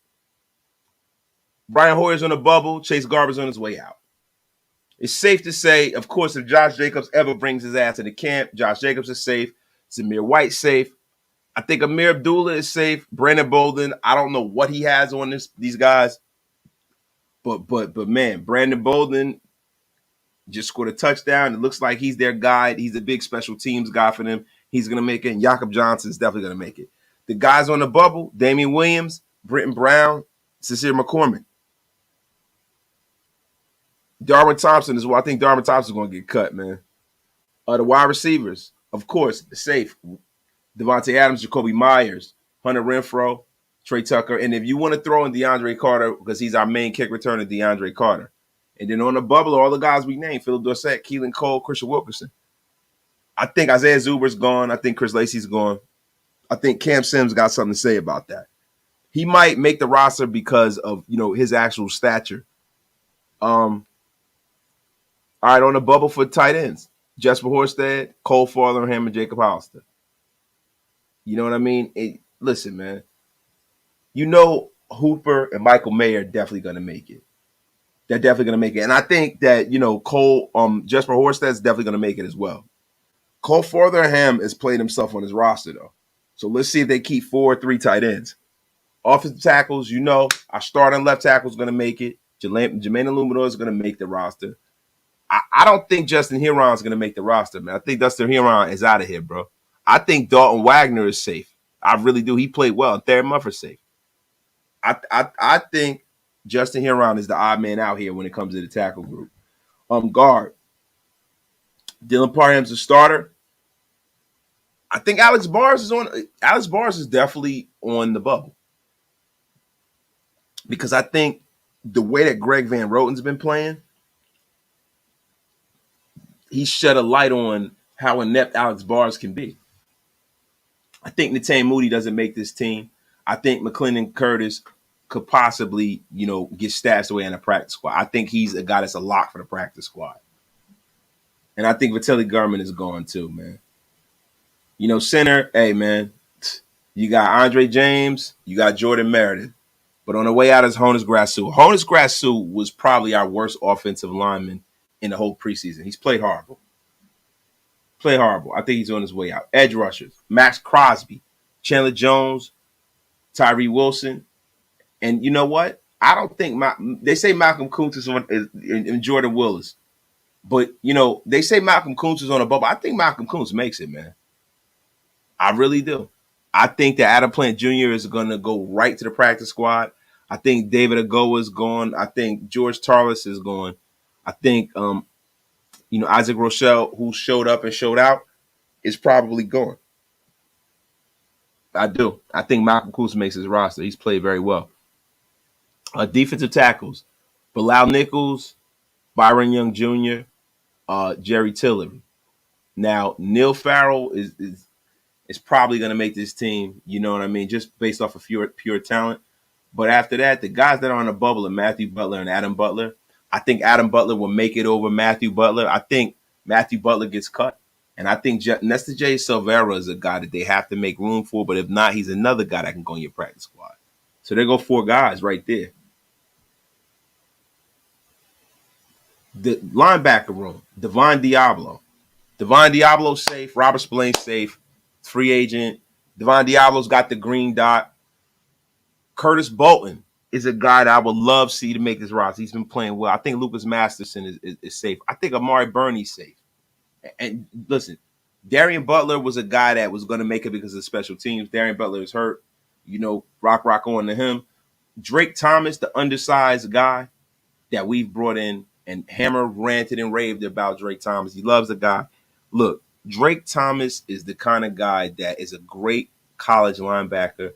Brian Hoyer's on the bubble. Chase Garber's on his way out. It's safe to say, of course, if Josh Jacobs ever brings his ass to the camp, Josh Jacobs is safe. Zamir White's safe. I think Amir Abdullah is safe. Brandon Bolden, I don't know what he has on these guys. But man, Brandon Bolden just scored a touchdown. It looks like he's their guy. He's a big special teams guy for them. He's going to make it. And Jakob Johnson's definitely going to make it. The guys on the bubble, Damian Williams, Britton Brown, Sincere McCormick. Darwin Thompson is what I think Darwin Thompson is going to get cut, man. The wide receivers, of course, safe. Devontae Adams, Jacoby Myers, Hunter Renfrow, Trey Tucker. And if you want to throw in DeAndre Carter, because he's our main kick returner, DeAndre Carter. And then on the bubble, all the guys we named, Philip Dorsett, Keelan Cole, Christian Wilkerson. I think Isaiah Zuber's gone. I think Chris Lacey's gone. I think Cam Sims got something to say about that. He might make the roster because of, his actual stature. All right, on the bubble for tight ends, Jesper Horsted, Cole Farlingham, and Jacob Hollister. You know what I mean? Listen, man. Hooper and Michael Mayer are definitely going to make it. They're definitely going to make it. And I think that, Jesper Horsted's definitely going to make it as well. Cole Farlingham has played himself on his roster, though. So let's see if they keep 4-3 tight ends. Offensive tackles, our starting left tackle is going to make it. Jermaine Illuminor is going to make the roster. I don't think Justin Heron is going to make the roster, man. I think Justin Heron is out of here, bro. I think Dalton Wagner is safe. I really do. He played well. And Thad Muffer's safe. I think Justin Heron is the odd man out here when it comes to the tackle group. Guard. Dylan Parham's a starter. I think Alex Bars is definitely on the bubble. Because I think the way that Greg Van Roten's been playing, he shed a light on how inept Alex Bars can be. I think Netane Moody doesn't make this team. I think McClendon Curtis could possibly, get stashed away in the practice squad. I think he's a guy that's a lock for the practice squad. And I think Vitelli Gurman is gone too, man. Center, hey, man, you got Andre James, you got Jordan Meredith. But on the way out is Honus Grasu. Honus Grasu was probably our worst offensive lineman in the whole preseason. He's played horrible. I think he's on his way out. Edge rushers, Max Crosby, Chandler Jones, Tyree Wilson. And you know what? I don't think they say Malcolm Kuntz is on and Jordan Willis. But, they say Malcolm Kuntz is on a bubble. I think Malcolm Kuntz makes it, man. I really do. I think that Adam Plant Jr. is going to go right to the practice squad. I think David Agoa is gone. I think George Tarlis is gone. I think, Isaac Rochelle, who showed up and showed out, is probably gone. I do. I think Malcolm Kuntz makes his roster. He's played very well. Defensive tackles, Bilal Nichols, Byron Young Jr., Jerry Tillery. Now, Neil Farrell is probably going to make this team, you know what I mean, just based off of pure talent. But after that, the guys that are on the bubble are Matthew Butler and Adam Butler. I think Adam Butler will make it over Matthew Butler. I think Matthew Butler gets cut. And I think Nestor J. Silvera is a guy that they have to make room for. But if not, he's another guy that can go in your practice squad. So there go 4 guys right there. The linebacker room, Devon Diablo. Devon Diablo's safe. Robert Spillane's safe. Free agent. Devon Diablo's got the green dot. Curtis Bolton is a guy that I would love to see to make this roster. He's been playing well. I think Lucas Masterson is safe. I think Amari Burney's safe. And listen, Darian Butler was a guy that was going to make it because of special teams. Darian Butler is hurt. Rock on to him. Drake Thomas, the undersized guy that we've brought in, and Hammer ranted and raved about Drake Thomas. He loves the guy. Look, Drake Thomas is the kind of guy that is a great college linebacker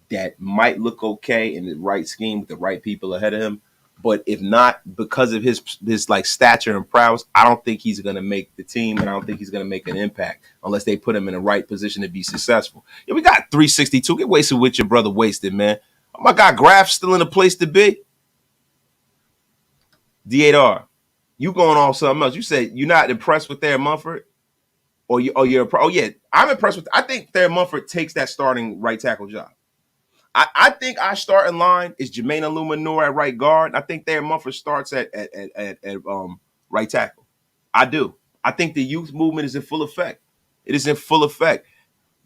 that might look okay in the right scheme with the right people ahead of him. But if not, because of his like stature and prowess, I don't think he's going to make the team, and I don't think he's going to make an impact unless they put him in the right position to be successful. Yeah, we got 362. Get wasted with your brother wasted, man. Oh my God, Graf still in the place to be. D8R, you going on something else. You said you're not impressed with Thad Mumford? Oh, yeah, I'm impressed with. I think Thad Mumford takes that starting right tackle job. I think our starting line is Jermaine Illuminor at right guard. I think Thad Mumford starts at right tackle. I do. I think the youth movement is in full effect. It is in full effect.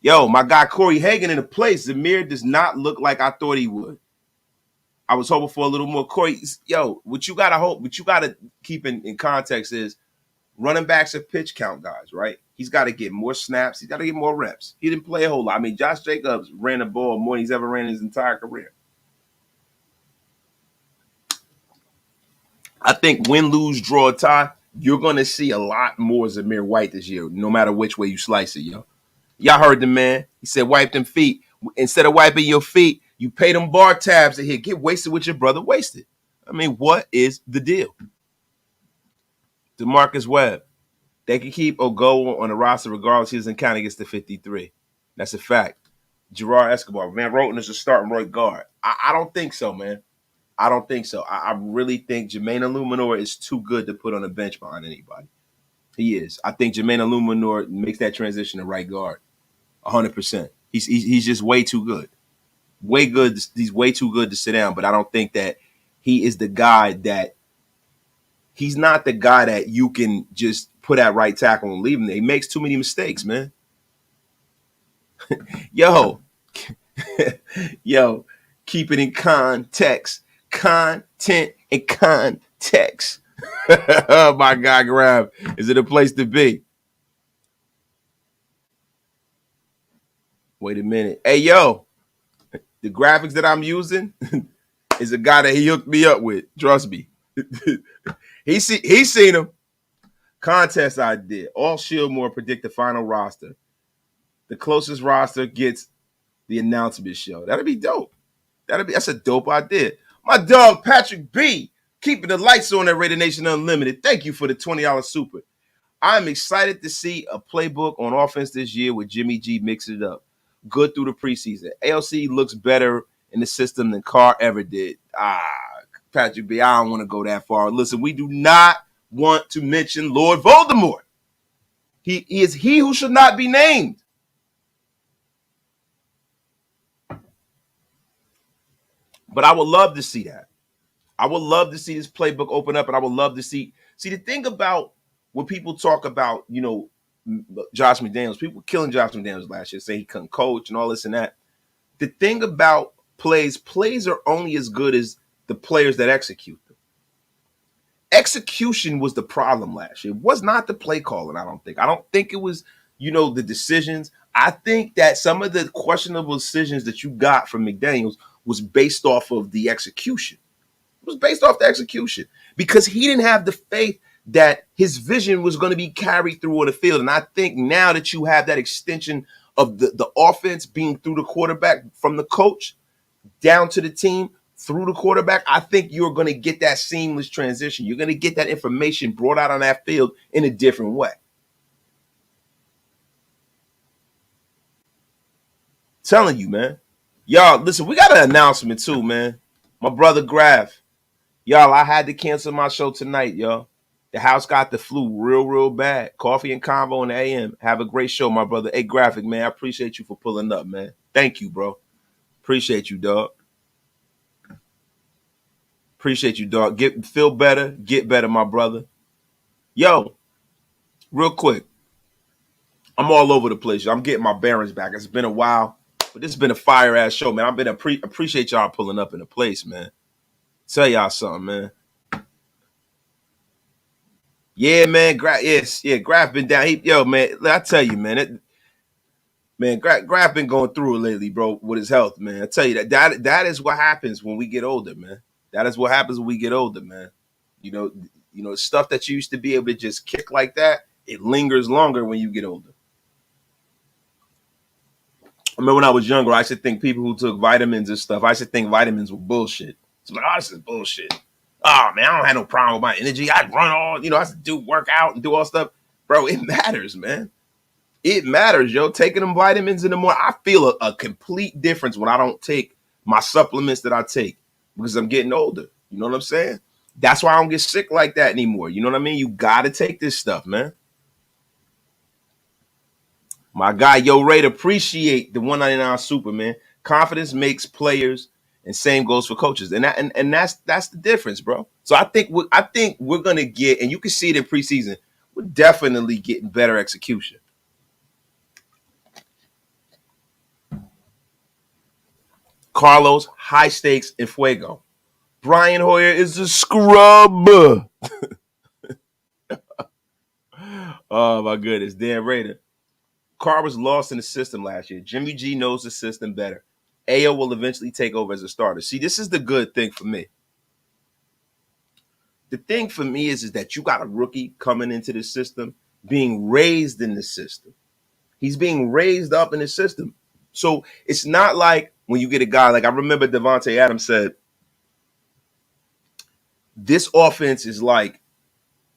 Yo, my guy Corey Hagan in the place. Zamir does not look like I thought he would. I was hoping for a little more. Corey, what you gotta keep in context is running backs are pitch count guys, right? He's got to get more snaps. He's got to get more reps. He didn't play a whole lot. I mean, Josh Jacobs ran the ball more than he's ever ran in his entire career. I think win, lose, draw, tie, you're going to see a lot more Zamir White this year, no matter which way you slice it, yo. Y'all heard the man. He said, wipe them feet. Instead of wiping your feet, you pay them bar tabs to here. Get wasted with your brother wasted. I mean, what is the deal? DeMarcus Webb. They can keep Ogo on the roster regardless. He doesn't count against the 53. That's a fact. Gerard Escobar. Van Roten is a starting right guard. I don't think so, man. I don't think so. I really think Jermaine Illuminor is too good to put on a bench behind anybody. He is. I think Jermaine Illuminor makes that transition to right guard 100%. He's just way too good. Way good. He's way too good to sit down, but I don't think that he is the guy that he's not the guy that you can just put at right tackle and leave him there. He makes too many mistakes, man. Yo, keep it in context. Content and context. Oh, my God, Grab. Is it a place to be? Wait a minute. Hey, yo, the graphics that I'm using is a guy that he hooked me up with. Trust me. He's seen him. Contest I did. All Shieldmore predict the final roster. The closest roster gets the announcement show. That'd be dope. That's a dope idea. My dog Patrick B, keeping the lights on at Raider Nation Unlimited. Thank you for the $20 super. I'm excited to see a playbook on offense this year with Jimmy G mixing it up. Good through the preseason. ALC looks better in the system than Carr ever did. Patrick B, I don't want to go that far. Listen, we do not want to mention Lord Voldemort. He is he who should not be named. But I would love to see that. I would love to see this playbook open up, and I would love to see the thing about when people talk about, Josh McDaniels, people killing Josh McDaniels last year, saying he couldn't coach and all this and that. The thing about plays are only as good as the players that execute them. Execution was the problem last year. It was not the play calling, I don't think. I don't think it was, the decisions. I think that some of the questionable decisions that you got from McDaniels was based off of the execution. It was based off the execution because he didn't have the faith that his vision was going to be carried through on the field. And I think now that you have that extension of the offense being through the quarterback from the coach down to the team through the quarterback, I think you're going to get that seamless transition. You're going to get that information brought out on that field in a different way. Telling you, man. Y'all, listen, we got an announcement too, man. My brother Graf. Y'all, I had to cancel my show tonight, y'all. The house got the flu real bad. Coffee and Convo in the AM. Have a great show, my brother. Hey, Graphic, man, I appreciate you for pulling up, man. Thank you, bro. Appreciate you, dog. Appreciate you, dog. Feel better. Get better, my brother. Yo, real quick. I'm all over the place. I'm getting my bearings back. It's been a while, but this has been a fire-ass show, man. I've been appreciate y'all pulling up in the place, man. Tell y'all something, man. Yeah, man. Graf been down. Man, I tell you, man. Graf been going through it lately, bro, with his health, man. I tell you that is what happens when we get older, man. That is what happens when we get older, man. Stuff that you used to be able to just kick like that, it lingers longer when you get older. I remember when I was younger, I used to think people who took vitamins and stuff, I used to think vitamins were bullshit. It's like, this is bullshit. Oh, man, I don't have no problem with my energy. I'd run all, I used to work out and do all stuff. Bro, it matters, man. It matters, yo. Taking them vitamins in the morning, I feel a complete difference when I don't take my supplements that I take because I'm getting older. You know what I'm saying? That's why I don't get sick like that anymore. You know what I mean? You got to take this stuff, man. My guy, Rate, appreciate the $199 super, man. Confidence makes players, and same goes for coaches, and that's the difference, bro. So I think we're gonna get, and you can see it in preseason. We're definitely getting better execution. Carlos, high stakes in fuego. Brian Hoyer is a scrub. Oh my goodness, Dan Rader. Carr was lost in the system last year. Jimmy G knows the system better. Ayo will eventually take over as a starter. See, this is the good thing for me. The thing for me is that you got a rookie coming into the system, being raised in the system. He's being raised up in the system. So it's not like when you get a guy like I remember Devontae Adams said, this offense is like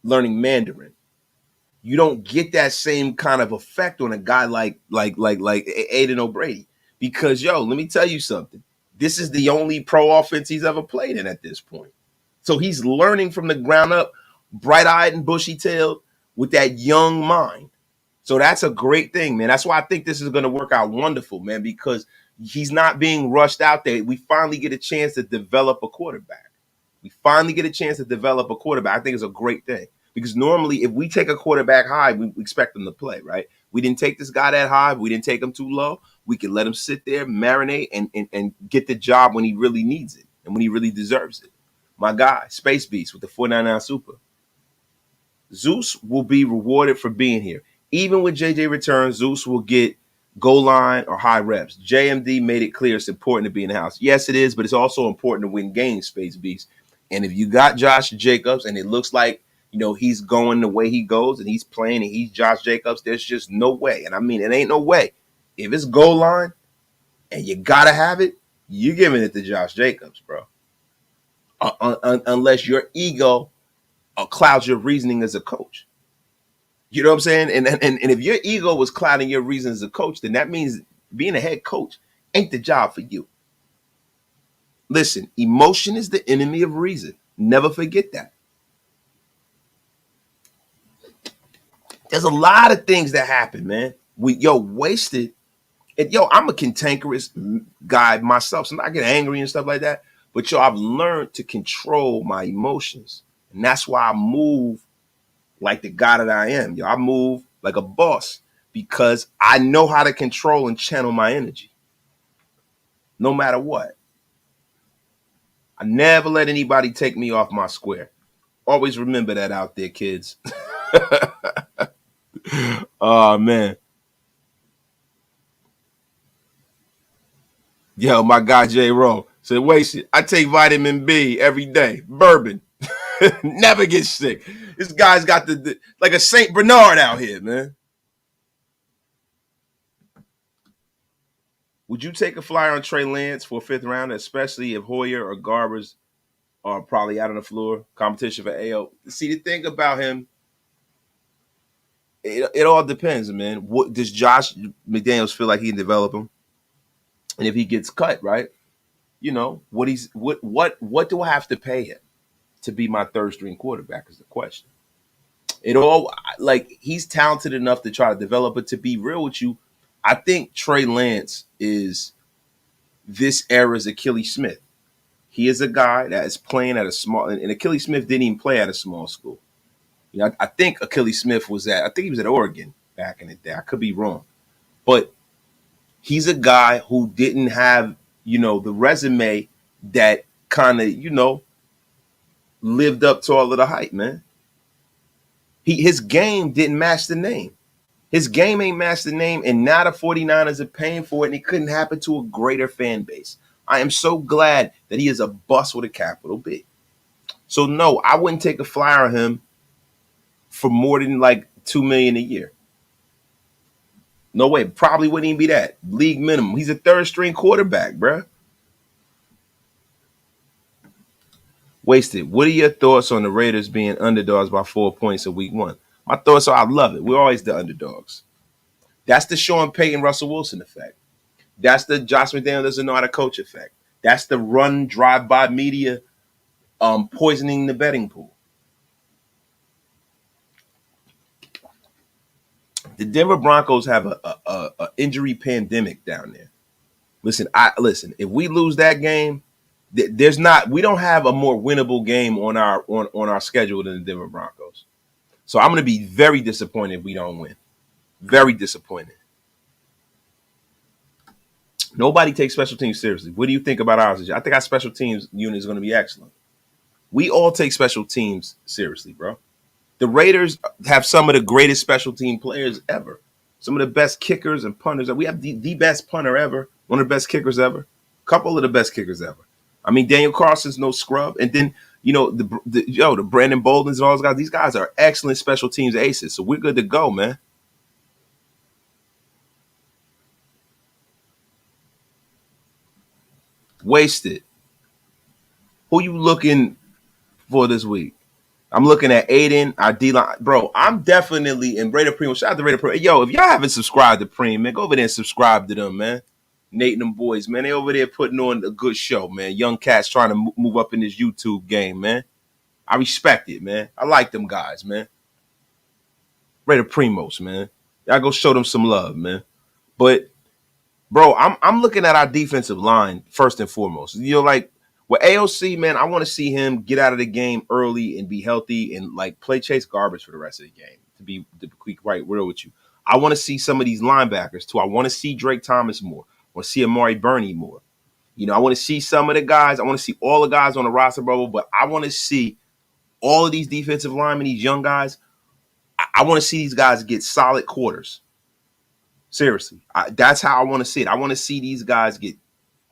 learning Mandarin. You don't get that same kind of effect on a guy like Aiden O'Brady because let me tell you something. This is the only pro offense he's ever played in at this point. So he's learning from the ground up, bright-eyed and bushy-tailed with that young mind. So that's a great thing, man. That's why I think this is going to work out wonderful, man, because he's not being rushed out there. We finally get a chance to develop a quarterback. I think it's a great thing. Because normally, if we take a quarterback high, we expect them to play, right? We didn't take this guy that high. We didn't take him too low. We can let him sit there, marinate, and get the job when he really needs it and when he really deserves it. My guy, Space Beast with the 499 Super. Zeus will be rewarded for being here. Even with JJ return, Zeus will get goal line or high reps. JMD made it clear it's important to be in the house. Yes, it is, but it's also important to win games, Space Beast. And if you got Josh Jacobs and it looks like he's going the way he goes and he's playing and he's Josh Jacobs, there's just no way. And I mean, it ain't no way. If it's goal line and you got to have it, you're giving it to Josh Jacobs, bro. Unless your ego clouds your reasoning as a coach. You know what I'm saying? And if your ego was clouding your reason as a coach, then that means being a head coach ain't the job for you. Listen, emotion is the enemy of reason. Never forget that. There's a lot of things that happen, man. Wasted. And I'm a cantankerous guy myself, so I get angry and stuff like that. But I've learned to control my emotions. And that's why I move like the guy that I am. I move like a boss because I know how to control and channel my energy. No matter what. I never let anybody take me off my square. Always remember that out there, kids. Oh, man. My guy J. Rowe said, wasted. I take vitamin B every day. Bourbon. Never get sick. This guy's got the like a St. Bernard out here, man. Would you take a flyer on Trey Lance for a 5th round, especially if Hoyer or Garbers are probably out on the floor? Competition for AO. See, the thing about him, it all depends, man. What does Josh McDaniels feel like he can develop him? And if he gets cut, right? What do I have to pay him to be my 3rd string quarterback is the question. He's talented enough to try to develop, but to be real with you, I think Trey Lance is this era's Achilles Smith. He is a guy that is playing at a small, and Achilles Smith didn't even play at a small school. I think Achilles Smith he was at Oregon back in the day. I could be wrong. But he's a guy who didn't have, the resume that kind of, lived up to all of the hype, man. His game didn't match the name. His game ain't matched the name, and now the 49ers are paying for it, and it couldn't happen to a greater fan base. I am so glad that he is a bust with a capital B. So, no, I wouldn't take a flyer on him for more than like $2 million a year. No way. Probably wouldn't even be that. League minimum. He's a 3rd string quarterback, bruh. Wasted. What are your thoughts on the Raiders being underdogs by 4 points in week 1? My thoughts are I love it. We're always the underdogs. That's the Sean Payton, Russell Wilson effect. That's the Josh McDaniels doesn't know how to coach effect. That's the run, drive-by media poisoning the betting pool. The Denver Broncos have a injury pandemic down there. Listen. If we lose that game, we don't have a more winnable game on our schedule than the Denver Broncos. So I'm going to be very disappointed if we don't win. Very disappointed. Nobody takes special teams seriously. What do you think about ours? I think our special teams unit is going to be excellent. We all take special teams seriously, bro. The Raiders have some of the greatest special team players ever. Some of the best kickers and punters. We have the best punter ever. One of the best kickers ever. A couple of the best kickers ever. I mean, Daniel Carson's no scrub. And then, the Brandon Boldens and all those guys. These guys are excellent special teams aces. So we're good to go, man. Wasted. Who you looking for this week? I'm looking at Aiden, our D-line. Bro, I'm definitely in Raider Primo. Shout out to Raider Primo. Yo, if y'all haven't subscribed to Primo, man, go over there and subscribe to them, man. Nate and them boys, man. They over there putting on a good show, man. Young cats trying to move up in this YouTube game, man. I respect it, man. I like them guys, man. Raider Primos, man. Y'all go show them some love, man. But, bro, I'm looking at our defensive line first and foremost. You know, like, with AOC, man, I want to see him get out of the game early and be healthy and like play chase garbage for the rest of the game. To be quite real with you, I want to see some of these linebackers too. I want to see Drake Thomas more. I want to see Amari Burney more. You know, I want to see some of the guys. I want to see all the guys on the roster bubble, but I want to see all of these defensive linemen, these young guys. I want to see these guys get solid quarters. Seriously, that's how I want to see it. I want to see these guys get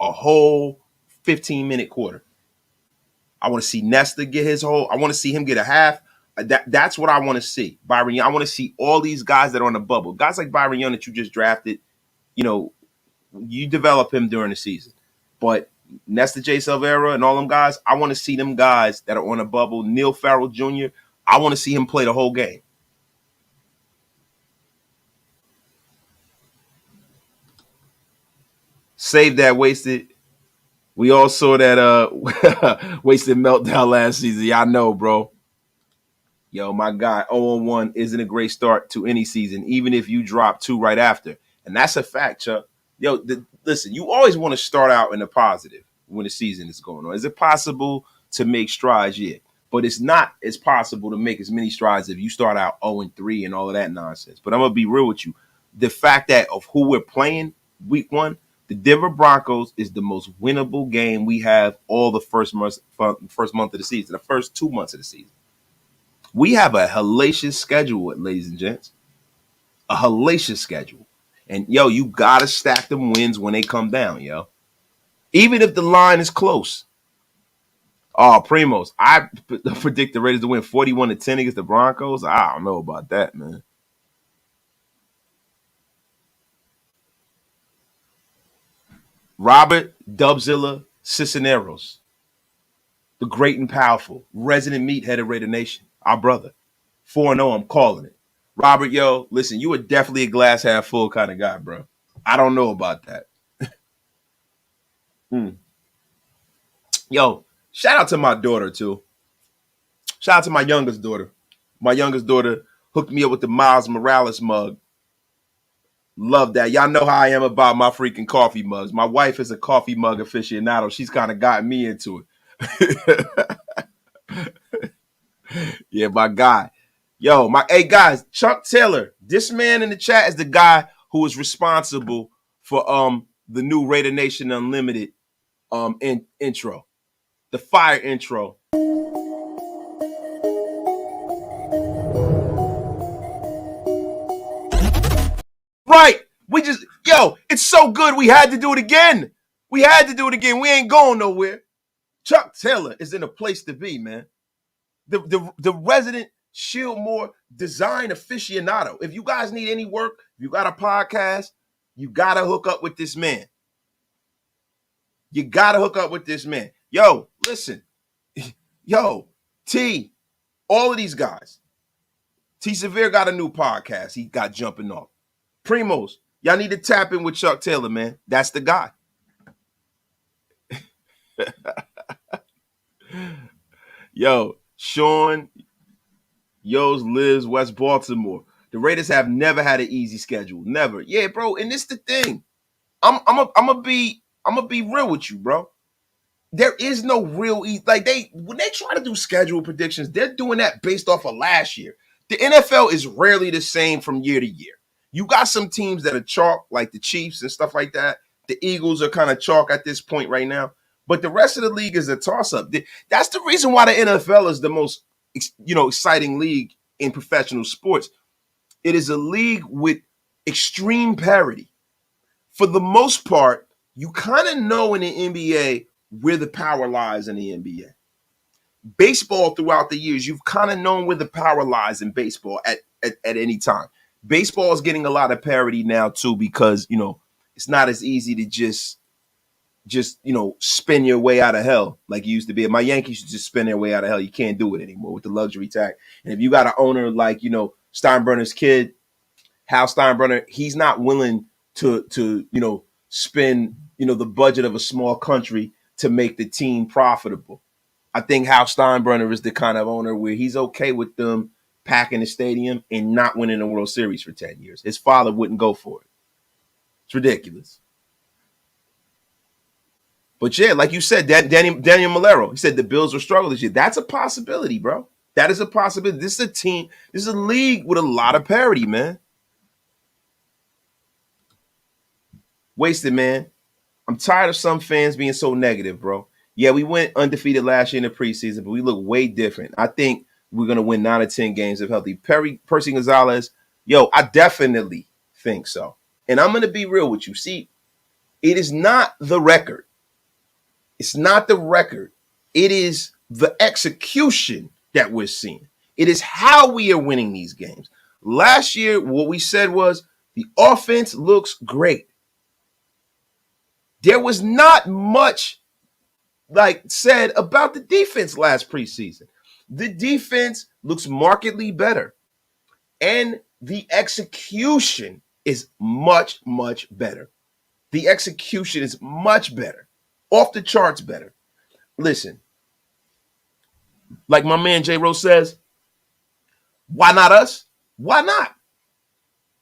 a whole 15-minute quarter. I want to see Nesta get his whole. I want to see him get a half. That's what I want to see. Byron Young. I want to see all these guys that are on the bubble. Guys like Byron Young that you just drafted, you know, you develop him during the season. But Nesta J. Silvera and all them guys, I want to see them guys that are on the bubble. Neil Farrell Jr., I want to see him play the whole game. Save that, Wasted. We all saw that Wasted meltdown last season. Y'all know, bro. Yo, my guy, 0-1 isn't a great start to any season, even if you drop 2 right after. And that's a fact, Chuck. Yo, listen, you always want to start out in the positive when the season is going on. Is it possible to make strides? Yeah. But it's not as possible to make as many strides if you start out 0-3 and all of that nonsense. But I'm going to be real with you. The fact that of who we're playing week 1, the Denver Broncos is the most winnable game we have all the first month of the season, the first 2 months of the season. We have a hellacious schedule, ladies and gents. A hellacious schedule. And, yo, you got to stack them wins when they come down, yo. Even if the line is close. Oh, Primos, I predict the Raiders to win 41-10 against the Broncos. I don't know about that, man. Robert Dubzilla Cisneros, the great and powerful, resident meathead of Raider Nation, our brother. 4-0, I'm calling it. Robert, yo, listen, you are definitely a glass half full kind of guy, bro. I don't know about that. Yo, shout out to my daughter, too. Shout out to my youngest daughter. My youngest daughter hooked me up with the Miles Morales mug. Love that. Y'all know how I am about my freaking coffee mugs. My wife is a coffee mug aficionado. She's kind of gotten me into it. Yeah, my guy. Yo, hey guys, Chuck Taylor. This man in the chat is the guy who is responsible for the new Raider Nation Unlimited intro. The fire intro. Right. It's so good. We had to do it again. We ain't going nowhere. Chuck Taylor is in a place to be, man. The resident Shieldmore design aficionado. If you guys need any work, if you got a podcast, you got to hook up with this man. Yo, listen. Yo, T, all of these guys. T Severe got a new podcast. He got jumping off. Primos, y'all need to tap in with Chuck Taylor, man. That's the guy. Yo, Sean Yo's lives West Baltimore. The Raiders have never had an easy schedule. Never. Yeah, bro. And this the thing. I'm gonna be real with you, bro. There is no real when they try to do schedule predictions, they're doing that based off of last year. The NFL is rarely the same from year to year. You got some teams that are chalk, like the Chiefs and stuff like that. The Eagles are kind of chalk at this point right now. But the rest of the league is a toss-up. That's the reason why the NFL is the most, exciting league in professional sports. It is a league with extreme parity. For the most part, you kind of know in the NBA where the power lies in the NBA. Baseball throughout the years, you've kind of known where the power lies in baseball at any time. Baseball is getting a lot of parity now too because, it's not as easy to just just, spin your way out of hell like you used to be. My Yankees used to just spin their way out of hell. You can't do it anymore with the luxury tax. And if you got an owner like, Steinbrenner's kid, Hal Steinbrenner, he's not willing to spend, the budget of a small country to make the team profitable. I think Hal Steinbrenner is the kind of owner where he's okay with them packing the stadium and not winning the World Series for 10 years. His father wouldn't go for it. It's ridiculous. But yeah, like you said, Daniel Malero, he said the Bills will struggle this year. That's a possibility, bro. That is a possibility. This is a team, this is a league with a lot of parity, man. Wasted, man. I'm tired of some fans being so negative, bro. Yeah, we went undefeated last year in the preseason, but we look way different. I think we're going to win 9 or 10 games if healthy. Percy Gonzalez, I definitely think so. And I'm going to be real with you. See, it is not the record. It's not the record. It is the execution that we're seeing. It is how we are winning these games. Last year, what we said was the offense looks great. There was not much said about the defense last preseason. The defense looks markedly better. And the execution is much, much better. The execution is much better. Off the charts better. Listen, like my man J. Rose says, why not us? Why not?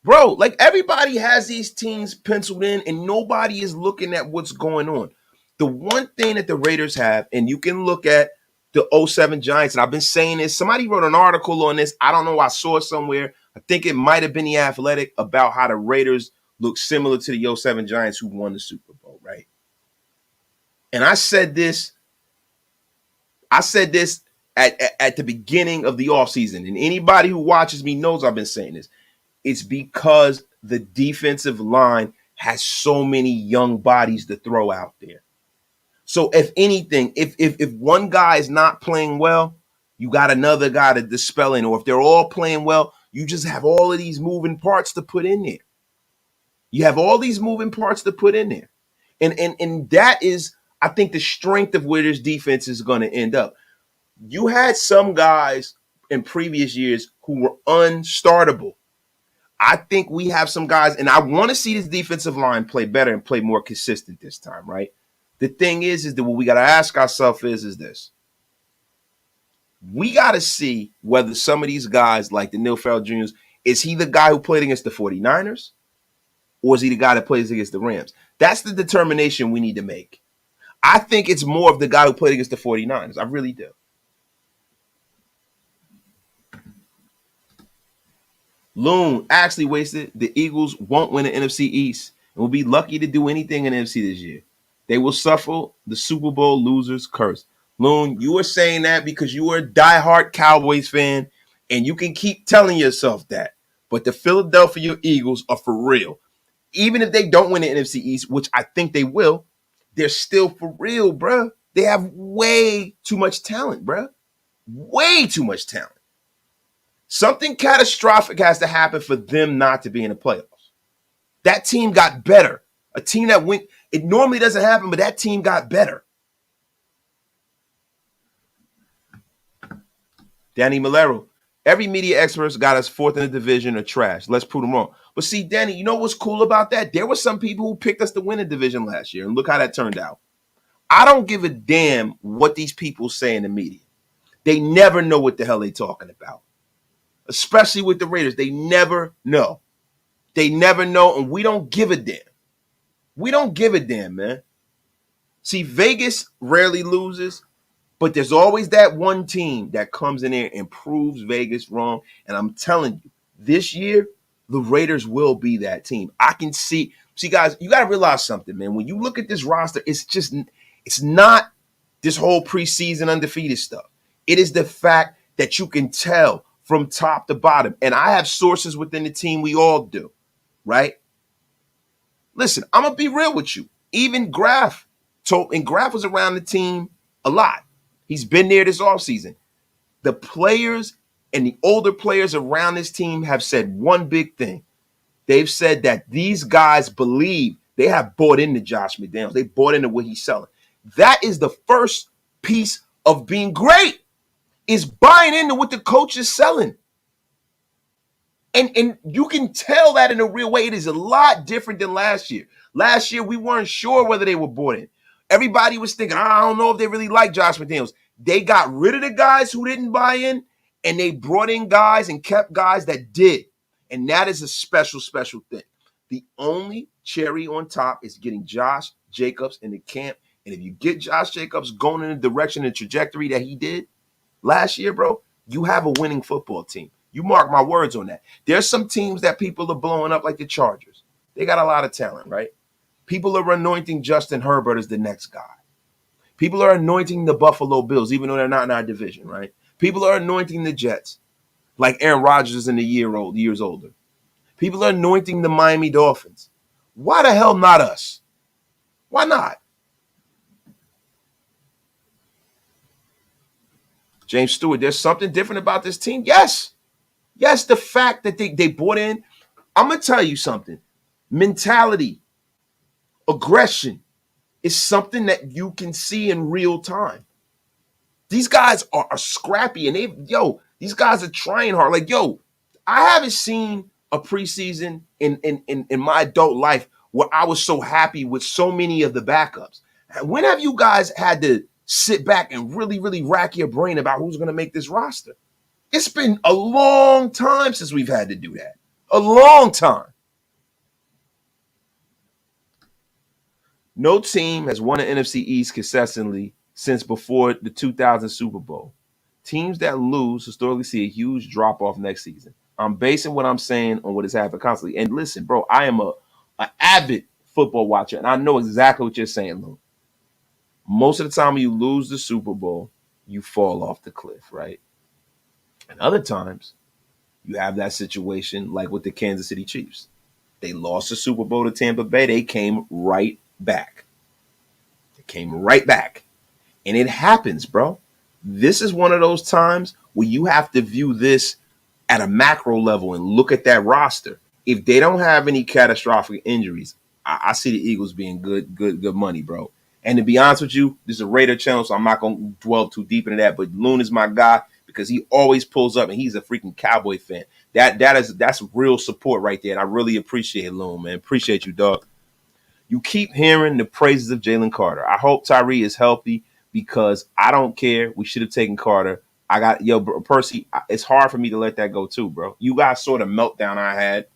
Bro, everybody has these teams penciled in and nobody is looking at what's going on. The one thing that the Raiders have, and you can look at the 07 Giants, and I've been saying this, somebody wrote an article on this. I don't know, I saw it somewhere. I think it might have been The Athletic about how the Raiders look similar to the 07 Giants who won the Super Bowl, right? And I said this at the beginning of the offseason, and anybody who watches me knows I've been saying this. It's because the defensive line has so many young bodies to throw out there. So if anything, if one guy is not playing well, you got another guy to dispel in. Or if they're all playing well, you just have all of these moving parts to put in there. You have all these moving parts to put in there. And that is, I think, the strength of where this defense is going to end up. You had some guys in previous years who were unstartable. I think we have some guys, and I want to see this defensive line play better and play more consistent this time, right? The thing is that what we got to ask ourselves is this. We got to see whether some of these guys, like the Neil Farrell Jr., is he the guy who played against the 49ers? Or is he the guy that plays against the Rams? That's the determination we need to make. I think it's more of the guy who played against the 49ers. I really do. Loon actually wasted. The Eagles won't win the NFC East and will be lucky to do anything in the NFC this year. They will suffer the Super Bowl losers curse. Loon, you are saying that because you are a diehard Cowboys fan, and you can keep telling yourself that. But the Philadelphia Eagles are for real. Even if they don't win the NFC East, which I think they will, they're still for real, bruh. They have way too much talent, bruh. Way too much talent. Something catastrophic has to happen for them not to be in the playoffs. That team got better. A team that went, it normally doesn't happen, but that team got better. Danny Malero, every media expert's got us fourth in the division or trash. Let's prove them wrong. But see, Danny, you know what's cool about that? There were some people who picked us to win the division last year, and look how that turned out. I don't give a damn what these people say in the media. They never know what the hell they're talking about. Especially with the Raiders. They never know. They never know, and we don't give a damn. We don't give a damn, man. See, Vegas rarely loses, but there's always that one team that comes in there and proves Vegas wrong. And I'm telling you, this year, the Raiders will be that team. I can see, guys, you got to realize something, man. When you look at this roster, it's not this whole preseason undefeated stuff. It is the fact that you can tell from top to bottom. And I have sources within the team. We all do, right? Listen, I'm going to be real with you. Even Graf was around the team a lot. He's been there this offseason. The players and the older players around this team have said one big thing. They've said that these guys believe They have bought into Josh McDaniels. They bought into what he's selling. That is the first piece of being great, is buying into what the coach is selling. And you can tell that in a real way. It is a lot different than last year. Last year, we weren't sure whether they were bought in. Everybody was thinking, I don't know if they really like Josh McDaniels. They got rid of the guys who didn't buy in, and they brought in guys and kept guys that did. And that is a special, special thing. The only cherry on top is getting Josh Jacobs in the camp. And if you get Josh Jacobs going in the direction and trajectory that he did last year, bro, you have a winning football team. You mark my words on that. There's some teams that people are blowing up like the Chargers. They got a lot of talent, right? People are anointing Justin Herbert as the next guy. People are anointing the Buffalo Bills, even though they're not in our division, right? People are anointing the Jets, like Aaron Rodgers is in the years older. People are anointing the Miami Dolphins. Why the hell not us? Why not? James Stewart, there's something different about this team? Yes. Yes, the fact that they bought in. I'm going to tell you something. Mentality, aggression is something that you can see in real time. These guys are scrappy, and these guys are trying hard. Like, I haven't seen a preseason in my adult life where I was so happy with so many of the backups. When have you guys had to sit back and really, really rack your brain about who's going to make this roster? It's been a long time since we've had to do that. A long time. No team has won an NFC East consistently since before the 2000 Super Bowl. Teams that lose historically see a huge drop-off next season. I'm basing what I'm saying on what has happened constantly. And listen, bro, I am an avid football watcher, and I know exactly what you're saying, Lou. Most of the time when you lose the Super Bowl, you fall off the cliff, right? And other times, you have that situation like with the Kansas City Chiefs. They lost the Super Bowl to Tampa Bay. They came right back. And it happens, bro. This is one of those times where you have to view this at a macro level and look at that roster. If they don't have any catastrophic injuries, I see the Eagles being good money, bro. And to be honest with you, this is a Raider channel, so I'm not going to dwell too deep into that. But Loon is my guy because he always pulls up, and he's a freaking Cowboy fan. That's real support right there, and I really appreciate it, Loon, man. Appreciate you, dog. You keep hearing the praises of Jalen Carter. I hope Tyree is healthy because I don't care. We should have taken Carter. Percy, it's hard for me to let that go too, bro. You guys saw the meltdown I had,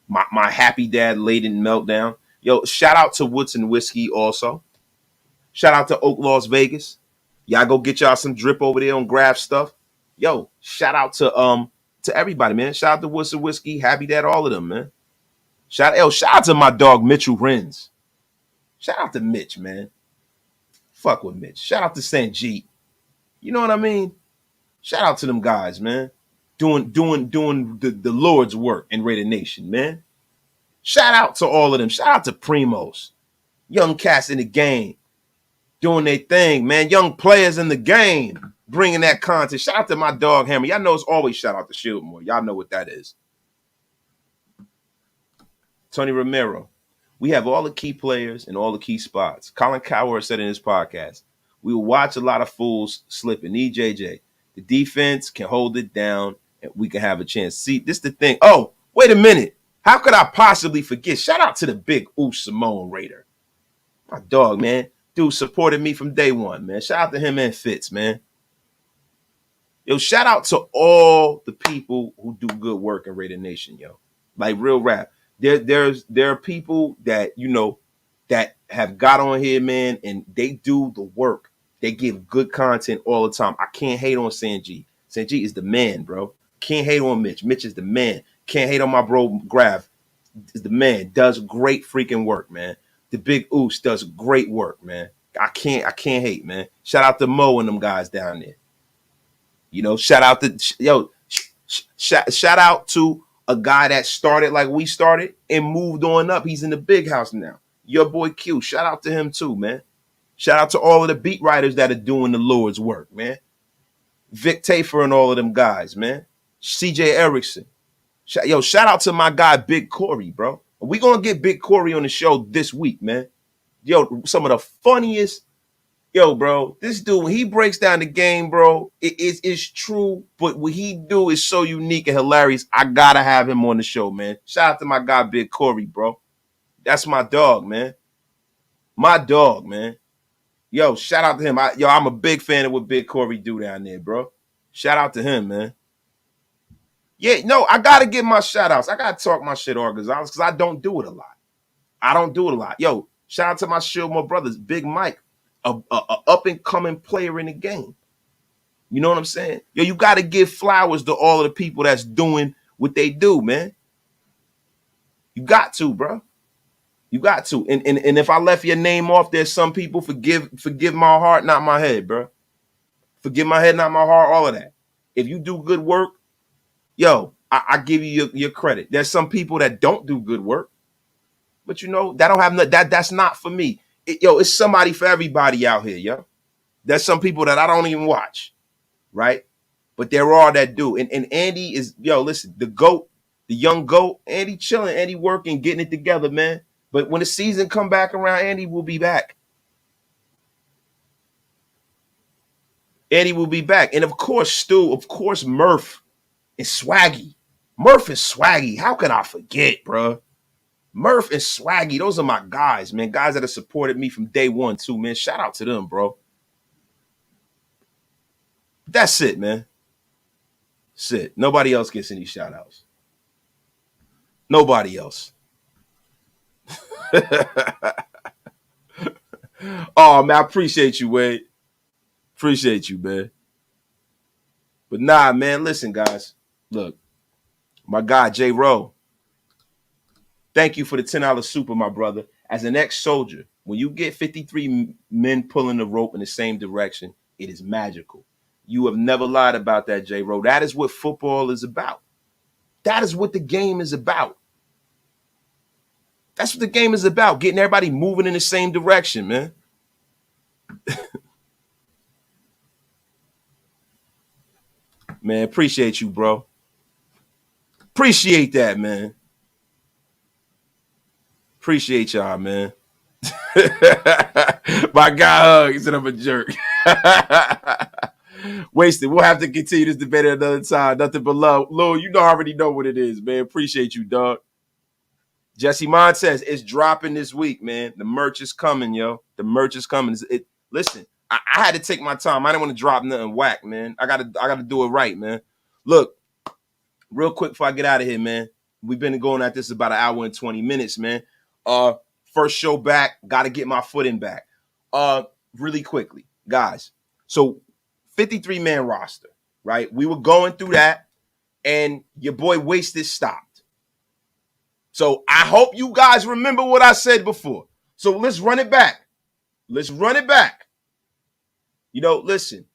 my happy dad laden meltdown. Shout out to Woods and Whiskey also. Shout out to Oak Las Vegas. Y'all go get y'all some drip over there on Grab stuff. Shout out to everybody, man. Shout out to Woods and Whiskey, Happy Dad, all of them, man. Shout out to my dog Mitchell Renz. Shout out to Mitch, man. Fuck with Mitch. Shout out to Sanjeet. You know what I mean? Shout out to them guys, man. Doing the Lord's work in Raider Nation, man. Shout out to all of them. Shout out to Primos. Young cats in the game. Doing their thing, man. Young players in the game. Bringing that content. Shout out to my dog Hammer. Y'all know it's always shout out to Shieldmore. Y'all know what that is. Tony Romero. We have all the key players in all the key spots. Colin Cowherd said in his podcast, we will watch a lot of fools slip and need JJ. The defense can hold it down and we can have a chance. See, this is the thing. Oh, wait a minute. How could I possibly forget? Shout out to the big Simone Raider. My dog, man. Dude supported me from day one, man. Shout out to him and Fitz, man. Shout out to all the people who do good work in Raider Nation, Like real rap. There are people that, that have got on here, man, and they do the work. They give good content all the time. I can't hate on Sanjeet. Sanjeet is the man, bro. Can't hate on Mitch. Mitch is the man. Can't hate on my bro Grav. Is the man. Does great freaking work, man. The big Oos does great work, man. I can't hate, man. Shout out to Mo and them guys down there. Shout out to shout out to a guy that started like we started and moved on up. He's in the big house now. Your boy Q. Shout out to him too, man. Shout out to all of the beat writers that are doing the Lord's work, man. Vic Tafer and all of them guys, man. CJ Erickson. Shout out to my guy Big Corey, bro. We gonna get Big Corey on the show this week, man. Yo, some of the funniest. Yo, bro, this dude, when he breaks down the game, bro, it's true, but what he do is so unique and hilarious. I gotta have him on the show, man. Shout out to my guy, Big Corey, bro. That's my dog, man. My dog, man. Yo, shout out to him. I'm a big fan of what Big Corey do down there, bro. Shout out to him, man. Yeah, no, I gotta give my shout outs. I gotta talk my shit, Gonzalez, because I don't do it a lot. I don't do it a lot. Yo, shout out to my Shieldmore brothers, Big Mike, a up and coming player in the game. You know what I'm saying? Yo, you got to give flowers to all of the people that's doing what they do, man. You got to, bro. You got to. And if I left your name off there, some people forgive my heart, not my head, bro. Forgive my head, not my heart, all of that. If you do good work, yo, I give you your credit. There's some people that don't do good work, but you know, that don't have that's not for me. It's somebody for everybody out here, yo. There's some people that I don't even watch, right? But there are that do. And Andy is, yo, listen, the GOAT, the young GOAT, Andy chilling, Andy working, getting it together, man. But when the season come back around, Andy will be back. Andy will be back. And of course, Stu, of course, Murph is swaggy. Murph is swaggy. How can I forget, bro? Murph and Swaggy, those are my guys, man. Guys that have supported me from day one, too, man. Shout out to them, bro. That's it, man. That's it. Nobody else gets any shout outs. Nobody else. Oh, man, I appreciate you, Wade. Appreciate you, man. But nah, man, listen, guys. Look, my guy, J. Rowe. Thank you for the $10 super, my brother. As an ex-soldier, when you get 53 men pulling the rope in the same direction, it is magical. You have never lied about that, J. Rowe. That is what football is about. That is what the game is about. That's what the game is about, getting everybody moving in the same direction, man. Man, appreciate you, bro. Appreciate that, man. Appreciate y'all, man. My guy Hug, he said I'm a jerk. Wasted. We'll have to continue this debate at another time. Nothing but love. Lou, you already know what it is, man. Appreciate you, dog. Jesse Mon says it's dropping this week, man. The merch is coming, yo. The merch is coming. Listen, I had to take my time. I didn't want to drop nothing whack, man. I gotta do it right, man. Look, real quick before I get out of here, man. We've been going at this about an hour and 20 minutes, man. First show back, got to get my footing back. Really quickly, guys. So 53-man roster, right? We were going through that, and your boy Wasted stopped. So I hope you guys remember what I said before. So let's run it back. Let's run it back. You know, listen.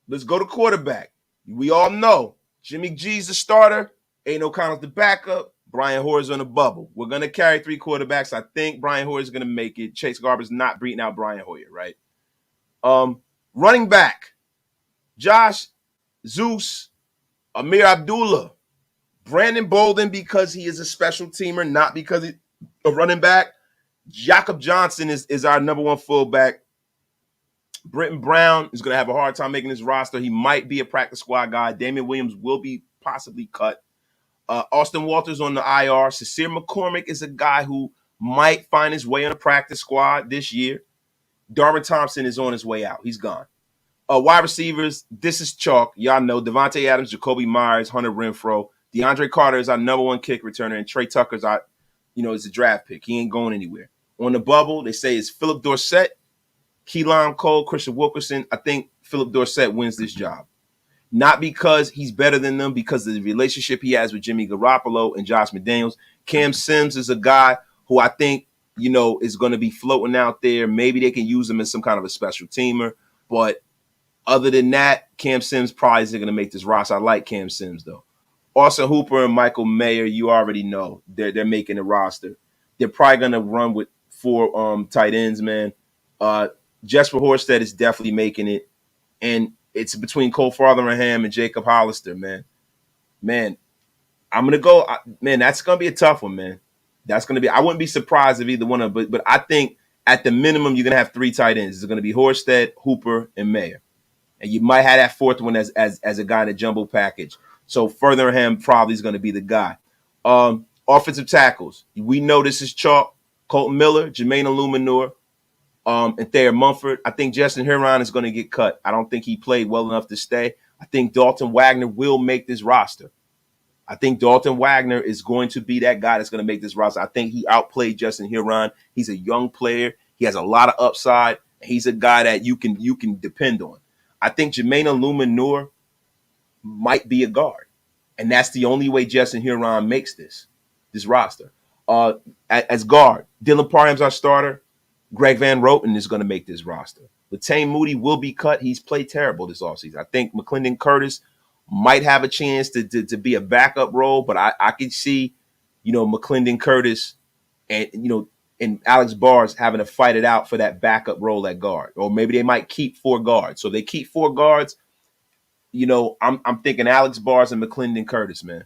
Let's go to quarterback. We all know Jimmy G's the starter. Ain't O'Connell's the backup. Brian Hoyer's on the bubble. We're going to carry 3 quarterbacks. I think Brian Hoyer's going to make it. Chase Garber's not beating out Brian Hoyer, right? Running back, Josh, Zeus, Amir Abdullah, Brandon Bolden because he is a special teamer, not because he's a running back. Jakob Johnson is our number 1 fullback. Brenton Brown is going to have a hard time making his roster. He might be a practice squad guy. Damian Williams will be possibly cut. Austin Walters on the IR. Sincere McCormick is a guy who might find his way on the practice squad this year. Darwin Thompson is on his way out. He's gone. Wide receivers, this is chalk. Y'all know Devontae Adams, Jacoby Myers, Hunter Renfrow. DeAndre Carter is our number 1 kick returner, and Trey Tucker's is a draft pick. He ain't going anywhere. On the bubble, they say it's Philip Dorsett, Keelan Cole, Christian Wilkerson. I think Philip Dorsett wins this job. Not because he's better than them, because of the relationship he has with Jimmy Garoppolo and Josh McDaniels. Cam Sims is a guy who I think, is going to be floating out there. Maybe they can use him as some kind of a special teamer. But other than that, Cam Sims probably isn't going to make this roster. I like Cam Sims, though. Austin Hooper and Michael Mayer, you already know. They're making the roster. They're probably going to run with 4 tight ends, man. Jesper Horsted is definitely making it. And it's between Cole Fartherham and Jacob Hollister, man. Man, I'm going to go. Man, that's going to be a tough one, man. That's going to be. I wouldn't be surprised if either one of them. But I think at the minimum you're going to have 3 tight ends. It's going to be Horsted, Hooper, and Mayer, and you might have that fourth one as a guy in a jumbo package. So Furtherham probably is going to be the guy. Offensive tackles. We know this is chalk. Colton Miller, Jermaine Illuminor, and Thayer Mumford. I think Justin Huron is going to get cut. I don't think he played well enough to stay. I think Dalton Wagner will make this roster. I think Dalton Wagner is going to be that guy that's going to make this roster. I think he outplayed Justin Huron. He's a young player. He has a lot of upside. He's a guy that you can depend on. I think Jermaine Illuminor might be a guard. And that's the only way Justin Huron makes this roster. As guard, Dylan Parham's our starter. Greg Van Roten is going to make this roster. Latane Moody will be cut. He's played terrible this offseason. I think McClendon Curtis might have a chance to be a backup role, but I could see, McClendon Curtis and Alex Bars having to fight it out for that backup role at guard. Or maybe they might keep 4 guards. So if they keep 4 guards, I'm thinking Alex Bars and McClendon Curtis, man.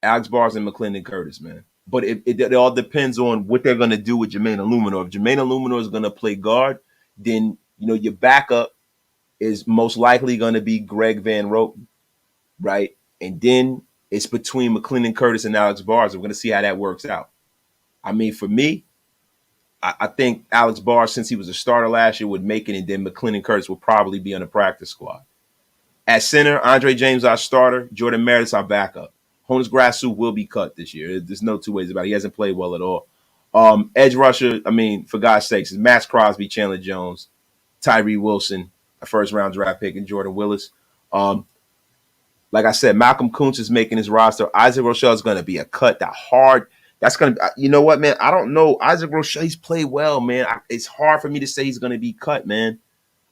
Alex Bars and McClendon Curtis, man. But it all depends on what they're going to do with Jermaine Illuminor. If Jermaine Illuminor is going to play guard, then, your backup is most likely going to be Greg Van Roten, right? And then it's between McClendon Curtis and Alex Bars. We're going to see how that works out. I mean, for me, I think Alex Bars, since he was a starter last year, would make it, and then McClendon Curtis will probably be on the practice squad. At center, Andre James, our starter. Jordan Meredith, our backup. Honus Grasu will be cut this year. There's no two ways about it. He hasn't played well at all. Edge rusher, for God's sakes, is Max Crosby, Chandler Jones, Tyree Wilson, a first-round draft pick, and Jordan Willis. Like I said, Malcolm Kuntz is making his roster. Isaac Rochelle is going to be a cut. That's going to be – you know what, man? I don't know. Isaac Rochelle, he's played well, man. It's hard for me to say he's going to be cut, man.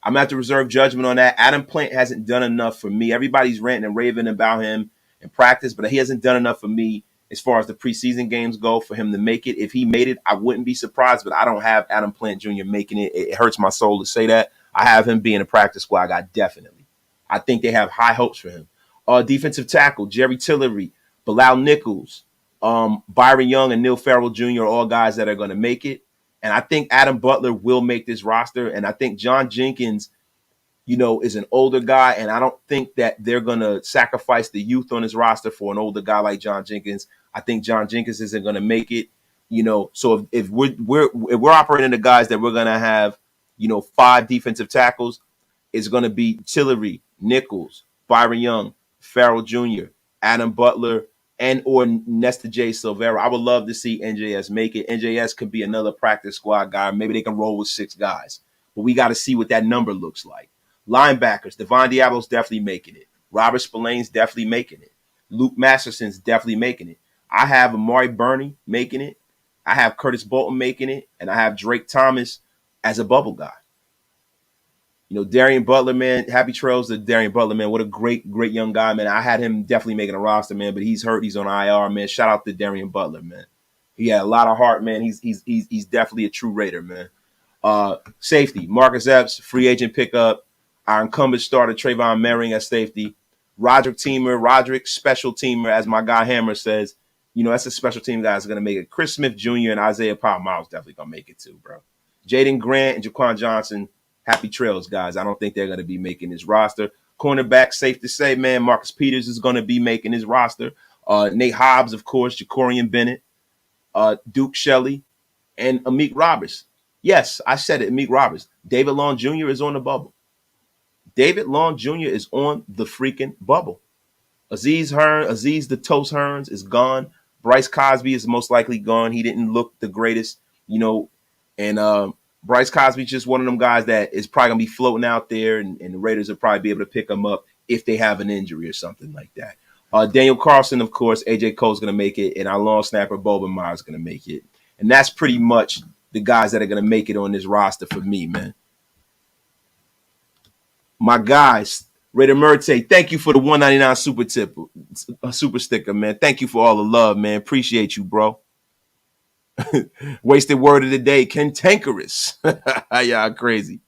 I'm going to have to reserve judgment on that. Adam Plant hasn't done enough for me. Everybody's ranting and raving about him in practice, but he hasn't done enough for me as far as the preseason games go for him to make it. If he made it, I wouldn't be surprised, but I don't have Adam Plant Jr. making it. It hurts my soul to say that. I have him being a practice squad guy, definitely. I think they have high hopes for him. Defensive tackle, Jerry Tillery, Bilal Nichols, Byron Young, and Neil Farrell Jr. are all guys that are going to make it. And I think Adam Butler will make this roster. And I think John Jenkins, is an older guy. And I don't think that they're going to sacrifice the youth on his roster for an older guy like John Jenkins. I think John Jenkins isn't going to make it. So if we're operating the guys that we're going to have, 5 defensive tackles, it's going to be Tillery, Nichols, Byron Young, Farrell Jr., Adam Butler, and or Nesta J. Silvera. I would love to see NJS make it. NJS could be another practice squad guy. Maybe they can roll with 6 guys. But we got to see what that number looks like. Linebackers, Devon Diablo's definitely making it. Robert Spillane's definitely making it. Luke Masterson's definitely making it. I have Amari Burney making it. I have Curtis Bolton making it. And I have Drake Thomas as a bubble guy. Darian Butler, man, happy trails to Darian Butler, man. What a great, great young guy, man. I had him definitely making a roster, man, but he's hurt. He's on IR, man. Shout out to Darian Butler, man. He had a lot of heart, man. He's definitely a true Raider, man. Safety, Marcus Epps, free agent pickup. Our incumbent starter, Trayvon Merring at safety. Roderick, special teamer, as my guy Hammer says. That's a special team guy that's going to make it. Chris Smith Jr. and Isaiah Powell-Miles definitely going to make it too, bro. Jaden Grant and Jaquan Johnson, happy trails, guys. I don't think they're going to be making this roster. Cornerback, safe to say, man, Marcus Peters is going to be making his roster. Nate Hobbs, of course, Jacorian Bennett, Duke Shelley, and Amik Roberts. Yes, I said it, Amik Roberts. David Long Jr. is on the bubble. David Long Jr. is on the freaking bubble. Aziz the Toast Hearns is gone. Bryce Cosby is most likely gone. He didn't look the greatest, and Bryce Cosby's just one of them guys that is probably going to be floating out there, and the Raiders will probably be able to pick him up if they have an injury or something like that. Daniel Carlson, of course, A.J. Cole's going to make it, and our long snapper, Boba Meyer, is going to make it. And that's pretty much the guys that are going to make it on this roster for me, man. My guys, Raider Murte, thank you for the $1.99 super sticker, man. Thank you for all the love, man. Appreciate you, bro. Wasted word of the day, cantankerous. Y'all crazy.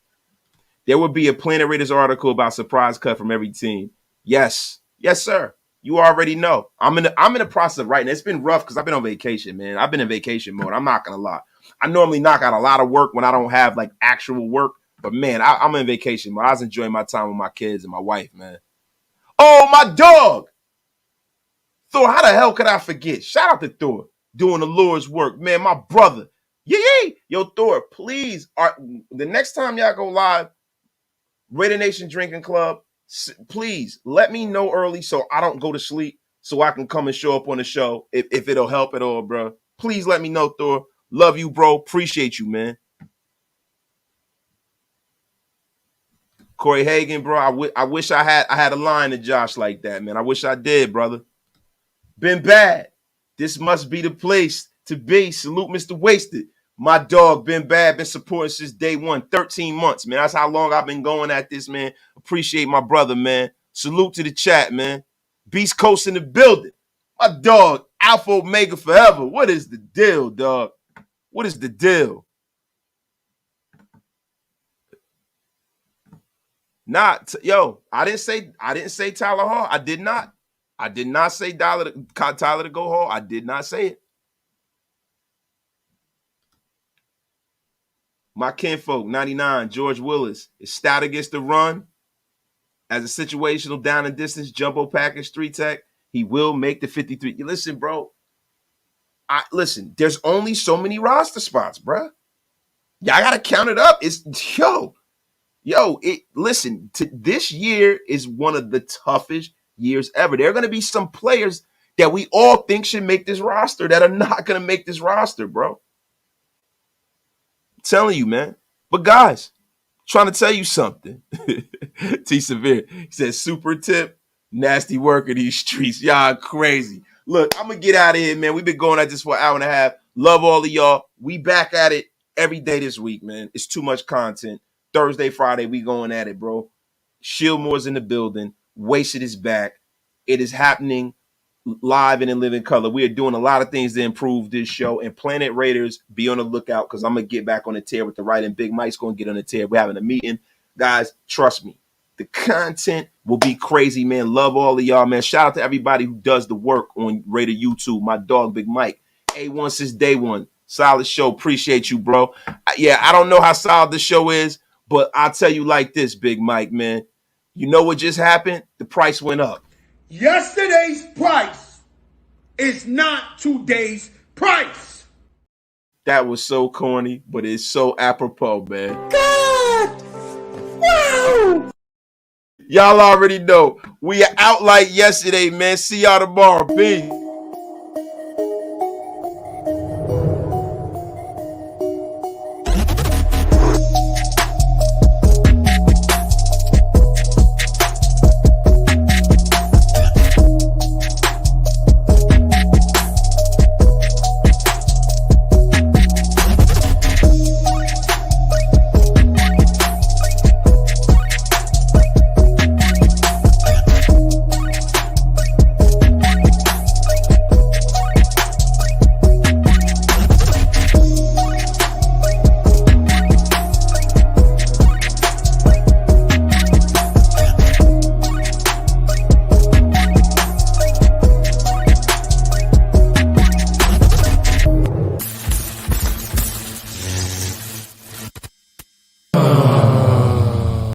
There will be a Planet Raiders article about surprise cut from every team. Yes, sir. You already know. I'm in the process of writing. It's been rough because I've been on vacation, man. I've been in vacation mode. I'm not gonna lie. I normally knock out a lot of work when I don't have like actual work. But man, I'm in vacation mode. I was enjoying my time with my kids and my wife, man. Oh, my dog. Thor, how the hell could I forget? Shout out to Thor doing the Lord's work. Man, my brother. Yay. Yo, Thor, please. The next time y'all go live, Raider Nation Drinking Club, please let me know early so I don't go to sleep so I can come and show up on the show if it'll help at all, bro. Please let me know, Thor. Love you, bro. Appreciate you, man. Corey Hagan, bro. I wish I had a line to Josh like that, man. I wish I did, brother. Been bad. This must be the place to be. Salute, Mr. Wasted. My dog, been bad, been supporting since day one, 13 months, man. That's how long I've been going at this, man. Appreciate my brother, man. Salute to the chat, man. Beast Coast in the building. My dog, Alpha Omega forever. What is the deal, dog? What is the deal? Yo, I didn't say Tyler Hall. I did not say Tyler to go Hall. I did not say it. My kinfolk, 99, George Willis, is stout against the run. As a situational down and distance jumbo package 3-tech, he will make the 53. Listen, bro. Listen, there's only so many roster spots, bro. Y'all got to count it up. Listen, this year is one of the toughest years ever. There are going to be some players that we all think should make this roster that are not going to make this roster, bro. I'm telling you, man. But guys, trying to tell you something. T Severe, he says, super tip, nasty work in these streets. Y'all crazy. Look, I'm going to get out of here, man. We've been going at this for an hour and a half. Love all of y'all. We back at it every day this week, man. It's too much content. Thursday, Friday, we going at it, bro. Shieldmore's in the building. Wasted is back. It is happening live and in living color. We are doing a lot of things to improve this show. And Planet Raiders, be on the lookout because I'm going to get back on the tear with the right, and Big Mike's going to get on the tear. We're having a meeting. Guys, trust me. The content will be crazy, man. Love all of y'all, man. Shout out to everybody who does the work on Raider YouTube. My dog, Big Mike. A1 since day one. Solid show. Appreciate you, bro. Yeah, I don't know how solid the show is, but I'll tell you like this, Big Mike, man. You know what just happened? The price went up. Yesterday's price is not today's price. That was so corny, but it's so apropos, man. God! Wow! Y'all already know. We are out like yesterday, man. See y'all tomorrow. Peace.